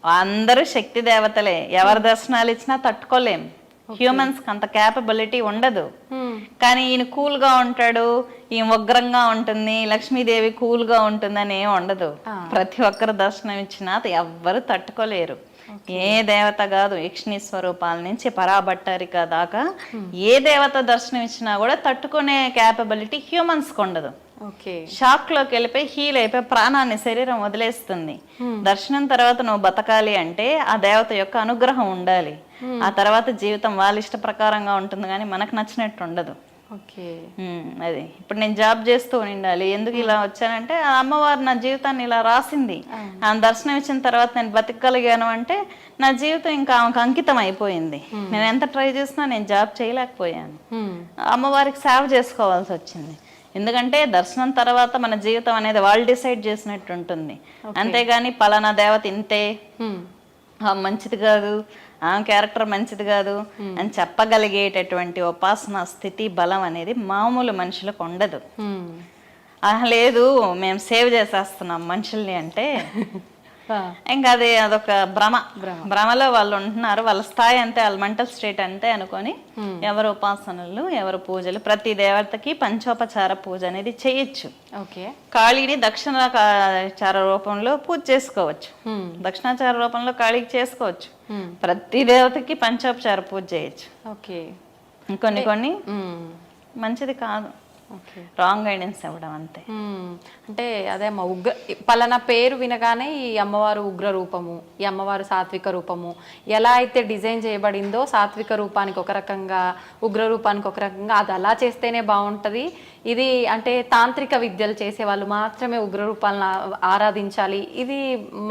అందరూ శక్తి దేవతలే. ఎవరి దర్శనాలు ఇచ్చినా తట్టుకోలేం. హ్యూమన్స్ కి అంత క్యాపబిలిటీ ఉండదు. కానీ ఈయన కూల్ గా ఉంటాడు, ఈయన ఉగ్రంగా ఉంటుంది, లక్ష్మీదేవి కూల్ గా ఉంటుందని ఏం ఉండదు. ప్రతి ఒక్కరు దర్శనం ఇచ్చినా ఎవ్వరు తట్టుకోలేరు. ఏ దేవత కాదు, యక్షిణీ స్వరూపాల నుంచి పరాభట్టారిక దాకా ఏ దేవత దర్శనం ఇచ్చినా కూడా తట్టుకునే క్యాపబిలిటీ హ్యూమన్స్ కి ఉండదు. షాక్ లోకి వెళ్ళిపోయి హీల్ అయిపోయి ప్రాణాన్ని శరీరం వదిలేస్తుంది. దర్శనం తర్వాత నువ్వు బతకాలి అంటే ఆ దేవత యొక్క అనుగ్రహం ఉండాలి. ఆ తర్వాత జీవితం వాళ్ళ ఇష్ట ప్రకారంగా ఉంటుంది కానీ మనకు నచ్చినట్టు ఉండదు. అది ఇప్పుడు నేను జాబ్ చేస్తూ ఉండాలి. ఎందుకు ఇలా వచ్చానంటే ఆ అమ్మవారు నా జీవితాన్ని ఇలా రాసింది. ఆ దర్శనం ఇచ్చిన తర్వాత నేను బతకగలిగాను అంటే నా జీవితం ఇంకా ఆమెకు అంకితం అయిపోయింది. నేను ఎంత ట్రై చేసినా నేను జాబ్ చేయలేకపోయాను. అమ్మవారికి సేవ చేసుకోవాల్సి వచ్చింది. ఎందుకంటే దర్శనం తర్వాత మన జీవితం అనేది వాళ్ళు డిసైడ్ చేసినట్టు ఉంటుంది. అంతేగాని పలానా దేవత ఇంతే, మంచిది కాదు, ఆ క్యారెక్టర్ మంచిది కాదు అని చెప్పగలిగేటటువంటి ఉపాసన స్థితి బలం అనేది మామూలు మనుషులకు ఉండదు. లేదు మేము సేవ్ చేసేస్తున్నాం మనుషుల్ని అంటే ఇంకా అదొక భ్రమలో వాళ్ళు ఉంటున్నారు. వాళ్ళ స్థాయి అంతే, వాళ్ళ మెంటల్ స్టేట్ అంతే అనుకొని ఎవరు ఉపాసనలు ఎవరు పూజలు ప్రతి దేవతకి పంచోపచార పూజ అనేది చేయొచ్చు. కాళీని దక్షిణాచార రూపంలో పూజ చేసుకోవచ్చు. దక్షిణాచార రూపంలో కాళీకి చేసుకోవచ్చు. ప్రతి దేవతకి పంచోపచార పూజ చేయొచ్చు. కొన్ని మంచిది కాదు, రాంగ్ గైడెన్స్ ఇవ్వడం అంతే. అంటే అదే అమ్మ పలానా పేరు వినగానే ఈ అమ్మవారు ఉగ్ర రూపము, ఈ అమ్మవారు సాత్విక రూపము ఎలా అయితే డిజైన్ చేయబడిందో సాత్విక రూపానికి ఒక రకంగా, ఉగ్ర రూపానికి ఒక రకంగా, అది అలా చేస్తేనే బాగుంటది. ఇది అంటే తాంత్రిక విద్యలు చేసే వాళ్ళు మాత్రమే ఉగ్ర రూపాలను ఆరాధించాలి. ఇది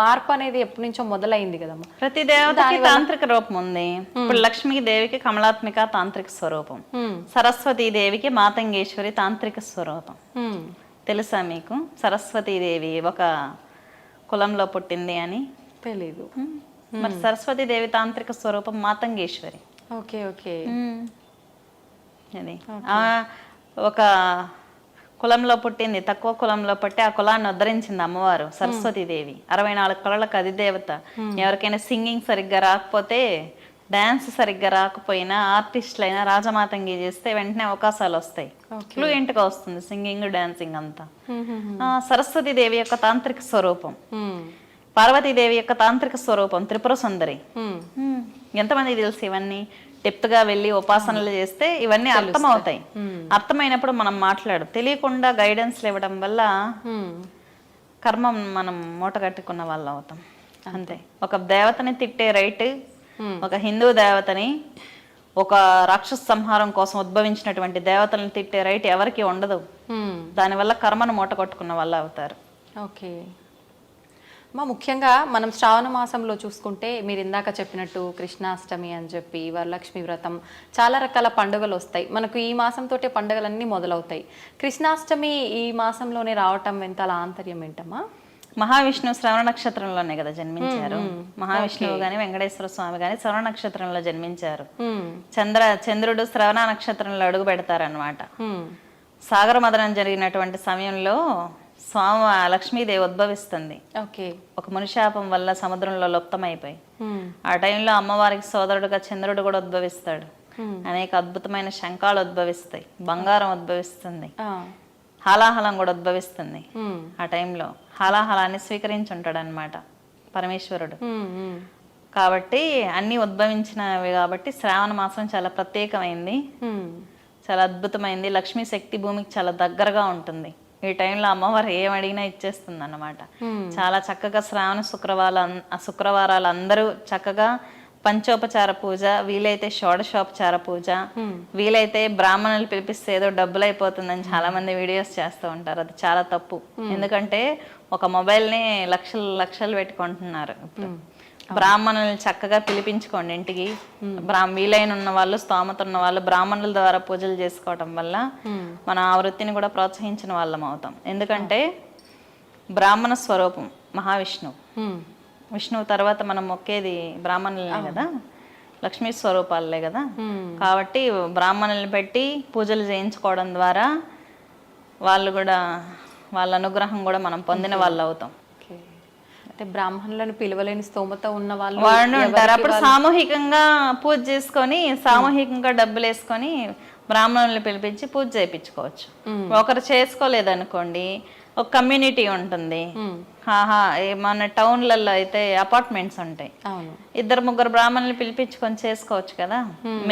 మార్పు అనేది ఎప్పటి నుంచో మొదలైంది కదమ్మా. ప్రతి దేవతకి తాంత్రిక రూపం ఉంది. ఇప్పుడు లక్ష్మీదేవికి కమలాత్మిక తాంత్రిక స్వరూపం, సరస్వతీదేవికి మాతంగేశ్వరి తాంత్రిక స్వరూపం. తెలుసా మీకు సరస్వతీదేవి ఒక కులంలో పుట్టింది అని? తెలీదు. మరి సరస్వతీదేవి తాంత్రిక స్వరూపం మాతంగేశ్వరి. అది ఒక కులంలో పుట్టింది, తక్కువ కులంలో పుట్టి ఆ కులాన్ని ఉద్ధరించింది అమ్మవారు సరస్వతీదేవి. 64 కళలకు అధిదేవత. ఎవరికైనా సింగింగ్ సరిగ్గా రాకపోతే, డాన్స్ సరిగ్గా రాకపోయినా ఆర్టిస్టులు అయినా రాజమాతంగి చేస్తే వెంటనే అవకాశాలు వస్తాయి. ఫ్లూయెంట్గా వస్తుంది సింగింగ్ డాన్సింగ్ అంతా. సరస్వతీదేవి యొక్క తాంత్రిక స్వరూపం. పార్వతీదేవి యొక్క తాంత్రిక స్వరూపం త్రిపుర సుందరి. ఎంతమంది తెలుసు ఇవన్నీ? డెప్త్గా వెళ్ళి ఉపాసనలు చేస్తే ఇవన్నీ అర్థమవుతాయి. అర్థమైనప్పుడు మనం మాట్లాడు. తెలియకుండా గైడెన్స్లు ఇవ్వడం వల్ల కర్మం మనం మూట కట్టుకున్న వాళ్ళు అవుతాం. అంతే. ఒక దేవతని తిట్టే రైట్ ఒక హిందూ దేవతని, ఒక రాక్షస సంహారం కోసం ఉద్భవించినటువంటి దేవతలను తిట్టే రైట్ ఎవరికి ఉండదు. దానివల్ల కర్మను మూట కొట్టుకున్న వాళ్ళు అవుతారు. ఓకే ముఖ్యంగా మనం శ్రావణ మాసంలో చూసుకుంటే మీరు ఇందాక చెప్పినట్టు కృష్ణాష్టమి అని చెప్పి వరలక్ష్మి వ్రతం చాలా రకాల పండుగలు వస్తాయి మనకు. ఈ మాసంతోటే పండుగలన్నీ మొదలవుతాయి. కృష్ణాష్టమి ఈ మాసంలోనే రావటం వెనకాల ఆంతర్యం ఏంటమ్మా? మహావిష్ణువు శ్రవణ నక్షత్రంలోనే కదా జన్మించారు. మహావిష్ణువు గాని వెంకటేశ్వర స్వామి గాని శ్రవణ నక్షత్రంలో జన్మించారు. చంద్రుడు శ్రవణ నక్షత్రంలో అడుగు పెడతారనమాట. సాగర మదనం జరిగినటువంటి సమయంలో స్వామి లక్ష్మీదేవి ఉద్భవిస్తుంది. ఒక మనుశాపం వల్ల సముద్రంలో లుప్తమైపోయి ఆ టైంలో అమ్మవారికి సోదరుడుగా చంద్రుడు కూడా ఉద్భవిస్తాడు. అనేక అద్భుతమైన శంఖాలు ఉద్భవిస్తాయి, బంగారం ఉద్భవిస్తుంది, హాలాహలం కూడా ఉద్భవిస్తుంది. ఆ టైంలో హాలాహలాన్ని స్వీకరించి ఉంటాడు అనమాట పరమేశ్వరుడు. కాబట్టి అన్ని ఉద్భవించినవి కాబట్టి శ్రావణ మాసం చాలా ప్రత్యేకమైంది, చాలా అద్భుతమైంది. లక్ష్మీ శక్తి భూమికి చాలా దగ్గరగా ఉంటుంది. ఈ టైంలో అమ్మవారు ఏం అడిగినా ఇచ్చేస్తుంది అన్నమాట. చాలా చక్కగా శ్రావణ శుక్రవారాలు అందరూ చక్కగా పంచోపచార పూజ, వీలైతే షోడశోపచార పూజ, వీలైతే బ్రాహ్మణులు పిలిపిస్తే ఏదో డబ్బులు అయిపోతుందని చాలా మంది వీడియోస్ చేస్తూ ఉంటారు. అది చాలా తప్పు. ఎందుకంటే ఒక మొబైల్ని లక్షలు పెట్టుకుంటున్నారు. బ్రాహ్మణులు చక్కగా పిలిపించుకోండి ఇంటికి. వీలైన ఉన్న వాళ్ళు, స్తోమత ఉన్న వాళ్ళు బ్రాహ్మణుల ద్వారా పూజలు చేసుకోవటం వల్ల మనం ఆ వృత్తిని కూడా ప్రోత్సహించిన వాళ్ళం అవుతాం. ఎందుకంటే బ్రాహ్మణ స్వరూపం మహావిష్ణువు. విష్ణువు తర్వాత మనం మొక్కేది బ్రాహ్మణులనే కదా, లక్ష్మీ స్వరూపాలే కదా. కాబట్టి బ్రాహ్మణుల్ని పెట్టి పూజలు చేయించుకోవడం ద్వారా వాళ్ళు కూడా వాళ్ళ అనుగ్రహం కూడా మనం పొందిన వాళ్ళు అవుతాం. బ్రాహ్మణులను పిలవలేని స్తోమత ఉన్న వాళ్ళు ఉంటారు. అప్పుడు సామూహికంగా పూజ చేసుకొని సామూహికంగా డబ్బులు వేసుకొని బ్రాహ్మణుల్ని పిలిపించి పూజ చేయించుకోవచ్చు. ఒకరు చేసుకోలేదనుకోండి, ఒక కమ్యూనిటీ ఉంటుంది. మన టౌన్లలో అయితే అపార్ట్మెంట్స్ ఉంటాయి, 2-3 బ్రాహ్మణులు పిలిపించుకొని చేసుకోవచ్చు కదా.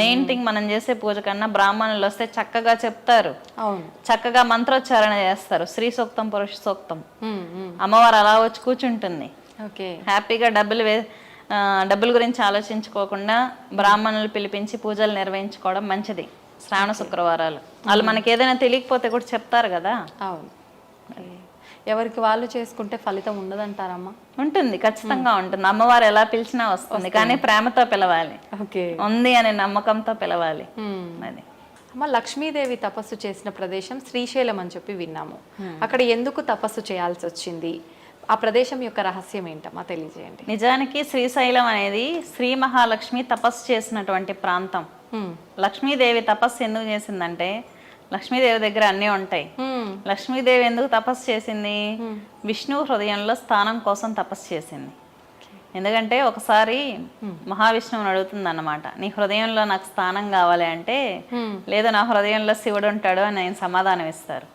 మెయిన్ థింగ్ మనం చేసే పూజ కన్నా బ్రాహ్మణులు వస్తే చక్కగా చెప్తారు, చక్కగా మంత్రోచ్చారణ చేస్తారు, స్త్రీ సూక్తం పురుష సూక్తం. అమ్మవారు అలా వచ్చి కూర్చుంటుంది హ్యాపీగా. డబ్బుల గురించి ఆలోచించుకోకుండా బ్రాహ్మణులు పిలిపించి పూజలు నిర్వహించుకోవడం మంచిది. శ్రావణ శుక్రవారాలు వాళ్ళు మనకి ఏదైనా తెలియకపోతే కూడా చెప్తారు కదా. ఎవరికి వాళ్ళు చేసుకుంటే ఫలితం ఉండదంటారమ్మా? ఉంటుంది, ఖచ్చితంగా ఉంటుంది. అమ్మవారు ఎలా పిలిచినా వస్తుంది, కానీ ప్రేమతో పిలవాలి, ఉంది అనే నమ్మకంతో పిలవాలి. అది అమ్మ, లక్ష్మీదేవి తపస్సు చేసిన ప్రదేశం శ్రీశైలం అని చెప్పి విన్నాము. అక్కడ ఎందుకు తపస్సు చేయాల్సి వచ్చింది? ఆ ప్రదేశం యొక్క రహస్యం ఏంటమ్మా తెలియజేయండి. నిజానికి శ్రీశైలం అనేది శ్రీ మహాలక్ష్మి తపస్సు చేసినటువంటి ప్రాంతం. లక్ష్మీదేవి తపస్సు ఎందుకు చేసిందంటే లక్ష్మీదేవి దగ్గర అన్నీ ఉంటాయి. లక్ష్మీదేవి ఎందుకు తపస్సు చేసింది? విష్ణువు హృదయంలో స్థానం కోసం తపస్సు చేసింది. ఎందుకంటే ఒకసారి మహావిష్ణువుని అడుగుతుంది అన్నమాట, నీ హృదయంలో నాకు స్థానం కావాలి అంటే, లేదు నా హృదయంలో శివుడు ఉంటాడు అని ఆయన సమాధానం ఇస్తారు.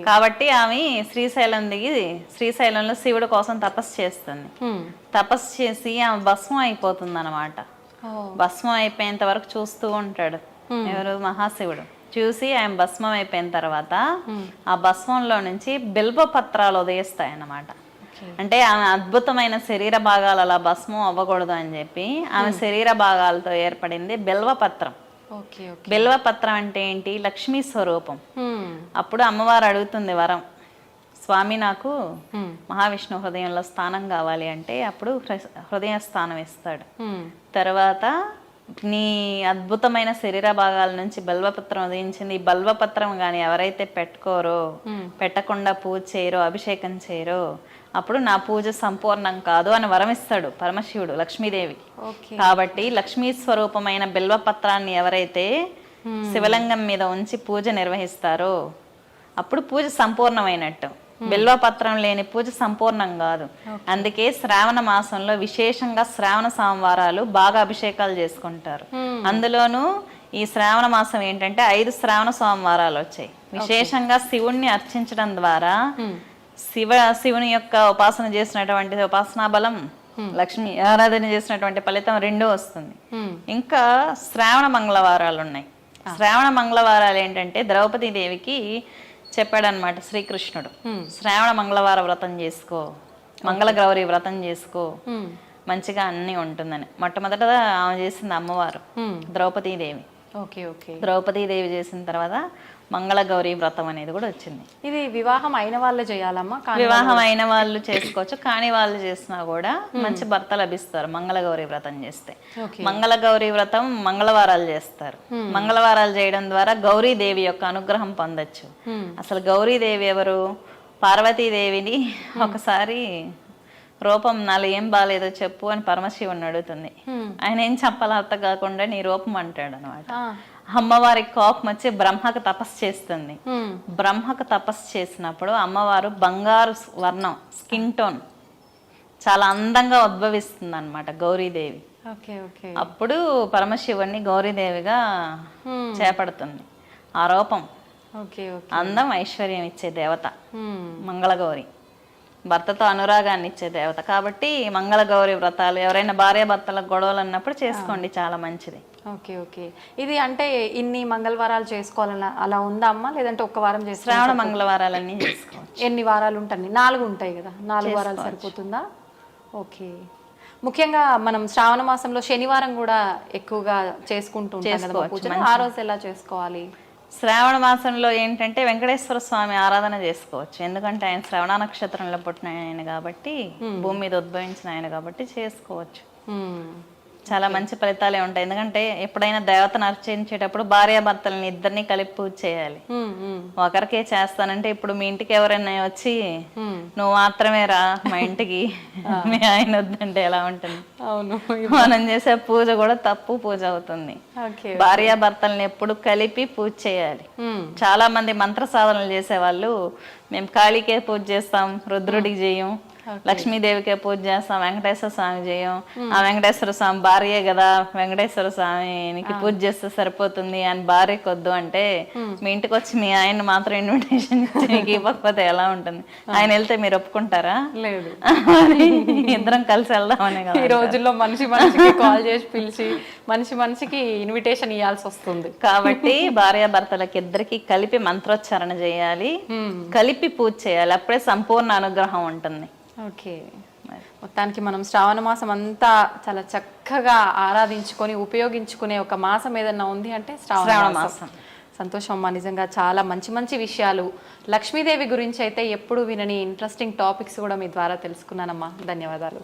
కాబట్టి ఆమె శ్రీశైలం దిగి శ్రీశైలంలో శివుడు కోసం తపస్సు చేస్తుంది. తపస్సు చేసి ఆమె భస్మం అయిపోతుంది అన్నమాట. భస్మం అయిపోయేంత వరకు చూస్తూ ఉంటాడు ఎవరు? మహాశివుడు. చూసి ఆయన భస్మం అయిపోయిన తర్వాత ఆ భస్మంలో నుంచి బిల్వ పత్రాలు ఉదయిస్తాయి అన్నమాట. అంటే ఆమె అద్భుతమైన శరీర భాగాలు అలా భస్మం అవ్వకూడదు అని చెప్పి ఆమె శరీర భాగాలతో ఏర్పడింది బిల్వపత్రం. బిల్వపత్రం అంటే ఏంటి? లక్ష్మీ స్వరూపం. అప్పుడు అమ్మవారు అడుగుతుంది వరం, స్వామి నాకు మహావిష్ణు హృదయంలో స్థానం కావాలి అంటే అప్పుడు హృదయ స్థానం ఇస్తాడు. తర్వాత నీ అద్భుతమైన శరీర భాగాల నుంచి బల్వపత్రం ఉదయించింది. ఈ బల్వపత్రం కానీ ఎవరైతే పెట్టుకోరో, పెట్టకుండా పూజ చేయరో, అభిషేకం చేయరో, అప్పుడు నా పూజ సంపూర్ణం కాదు అని వరమిస్తాడు పరమశివుడు లక్ష్మీదేవికి. కాబట్టి లక్ష్మీ స్వరూపమైన బిల్వపత్రాన్ని ఎవరైతే శివలింగం మీద ఉంచి పూజ నిర్వహిస్తారో అప్పుడు పూజ సంపూర్ణమైనట్టు. బిల్వపత్రం లేని పూజ సంపూర్ణం కాదు. అందుకే శ్రావణ మాసంలో విశేషంగా శ్రావణ సోమవారాలు బాగా అభిషేకాలు చేసుకుంటారు. అందులోనూ ఈ శ్రావణ మాసం ఏంటంటే 5 శ్రావణ సోమవారాలు వచ్చాయి. విశేషంగా శివుణ్ణి అర్చించడం ద్వారా శివుని యొక్క ఉపాసన చేసినటువంటి ఉపాసనా బలం, లక్ష్మి ఆరాధన చేసినటువంటి ఫలితం 2 వస్తుంది. ఇంకా శ్రావణ మంగళవారాలు ఉన్నాయి. శ్రావణ మంగళవారాలు ఏంటంటే ద్రౌపదీదేవికి చెప్పాడనమాట శ్రీకృష్ణుడు, శ్రావణ మంగళవార వ్రతం చేసుకో మంగళ గౌరి వ్రతం చేసుకో, మంచిగా అన్నీ ఉంటుందని. మొట్టమొదట ఆమె చేసింది అమ్మవారు ద్రౌపదీదేవి. Okay okay. ద్రౌపదీదేవి చేసిన తర్వాత మంగళ గౌరీ వ్రతం అనేది కూడా వచ్చింది. ఇది వివాహం అయిన వాళ్ళే చేయాలమ్మా? వివాహం అయిన వాళ్ళు చేసుకోవచ్చు, కానీ వాళ్ళు చేసినా కూడా మంచి భర్త లభిస్తారు మంగళ గౌరీ వ్రతం చేస్తే. మంగళ గౌరీ వ్రతం మంగళవారాలు చేస్తారు. మంగళవారాలు చేయడం ద్వారా గౌరీదేవి యొక్క అనుగ్రహం పొందొచ్చు. అసలు గౌరీదేవి ఎవరు? పార్వతీదేవిని ఒకసారి రూపం నాలో ఏం బాగాలేదో చెప్పు అని పరమశివుని అడుగుతుంది. ఆయన ఏం చెప్పాలి అర్థం కాకుండా నీ రూపం అంటాడు అనమాట. అమ్మవారికి కోపం వచ్చి బ్రహ్మకు తపస్సు చేస్తుంది. బ్రహ్మకు తపస్సు చేసినప్పుడు అమ్మవారు బంగారు వర్ణం, స్కిన్ టోన్, చాలా అందంగా ఉద్భవిస్తుంది అనమాట గౌరీదేవి. అప్పుడు పరమశివుణ్ణి గౌరీదేవిగా చేపడుతుంది. ఆ రూపం అందం ఐశ్వర్యం ఇచ్చే దేవత మంగళగౌరి, భర్తతో అనురాగాన్ని ఇచ్చే దేవత. కాబట్టి మంగళగౌరి వ్రతాలు ఎవరైనా భార్యాభర్తలకు గొడవలు అన్నప్పుడు చేసుకోండి, చాలా మంచిది. Okay okay. ఇది అంటే ఇన్ని మంగళవారాలు చేసుకోవాలన్న అలా ఉందా అమ్మా, లేదంటే ఒక్క వారం చేసి? శ్రావణ మంగళవారాలన్నీ చేసుకోవచ్చు. ఎన్ని వారాలు ఉంటాయి? 4 ఉంటాయి కదా, 4 వారాలు సరిపోతుందా? ఓకే. ముఖ్యంగా మనం శ్రావణ మాసంలో శనివారం కూడా ఎక్కువగా చేసుకుంటూ ఉంటాం కదా పూజలు, ఆ రోజు ఎలా చేసుకోవాలి? శ్రావణ మాసంలో ఏంటంటే వెంకటేశ్వర స్వామి ఆరాధన చేసుకోవచ్చు. ఎందుకంటే ఆయన శ్రవణ నక్షత్రంలో పుట్టిన ఆయన కాబట్టి, భూమి మీద ఉద్భవించిన ఆయన కాబట్టి చేసుకోవచ్చు. చాలా మంచి ఫలితాలే ఉంటాయి. ఎందుకంటే ఎప్పుడైనా దేవతను అర్చించేటప్పుడు భార్యాభర్తలని ఇద్దరిని కలిపి పూజ చేయాలి. ఒకరికే చేస్తానంటే ఇప్పుడు మీ ఇంటికి ఎవరైనా వచ్చి నువ్వు మాత్రమే రా మా ఇంటికి, మీ ఆయన వద్దంటే ఎలా ఉంటుంది? అవును, మనం చేసే పూజ కూడా తప్పు పూజ అవుతుంది. భార్యాభర్తల్ని ఎప్పుడు కలిపి పూజ చేయాలి. చాలా మంది మంత్ర సాధనలు చేసేవాళ్ళు మేము కాళీకే పూజ చేస్తాం, రుద్రుడికి చేయం, లక్ష్మీదేవికే పూజ చేస్తాం, వెంకటేశ్వర స్వామి చేయం, ఆ వెంకటేశ్వర స్వామి భార్యే కదా, వెంకటేశ్వర స్వామికి పూజ చేస్తే సరిపోతుంది అని భార్యకి వద్దు అంటే, మీ ఇంటికి వచ్చి మీ ఆయన మాత్రం ఇన్విటేషన్ మీకు ఇవ్వకపోతే ఎలా ఉంటుంది? ఆయన వెళ్తే మీరు ఒప్పుకుంటారా? లేదు. ఇద్దరం కలిసి వెళ్దామనే కదా. ఈ రోజుల్లో మనిషి మనిషికి కాల్ చేసి పిలిచి మనిషికి ఇన్విటేషన్ ఇవ్వాల్సి వస్తుంది. కాబట్టి భార్యాభర్తలకి ఇద్దరికి కలిపి మంత్రోచ్చారణ చేయాలి, కలిపి పూజ చేయాలి, అప్పుడే సంపూర్ణ అనుగ్రహం ఉంటుంది. ఓకే. మొత్తానికి మనం శ్రావణ మాసం అంతా చాలా చక్కగా ఆరాధించుకొని ఉపయోగించుకునే ఒక మాసం ఏదన్నా ఉంది అంటే శ్రావణ మాసం. సంతోషం అమ్మా, నిజంగా చాలా మంచి మంచి విషయాలు, లక్ష్మీదేవి గురించి అయితే ఎప్పుడు వినని ఇంట్రెస్టింగ్ టాపిక్స్ కూడా మీ ద్వారా తెలుసుకున్నానమ్మా. ధన్యవాదాలు.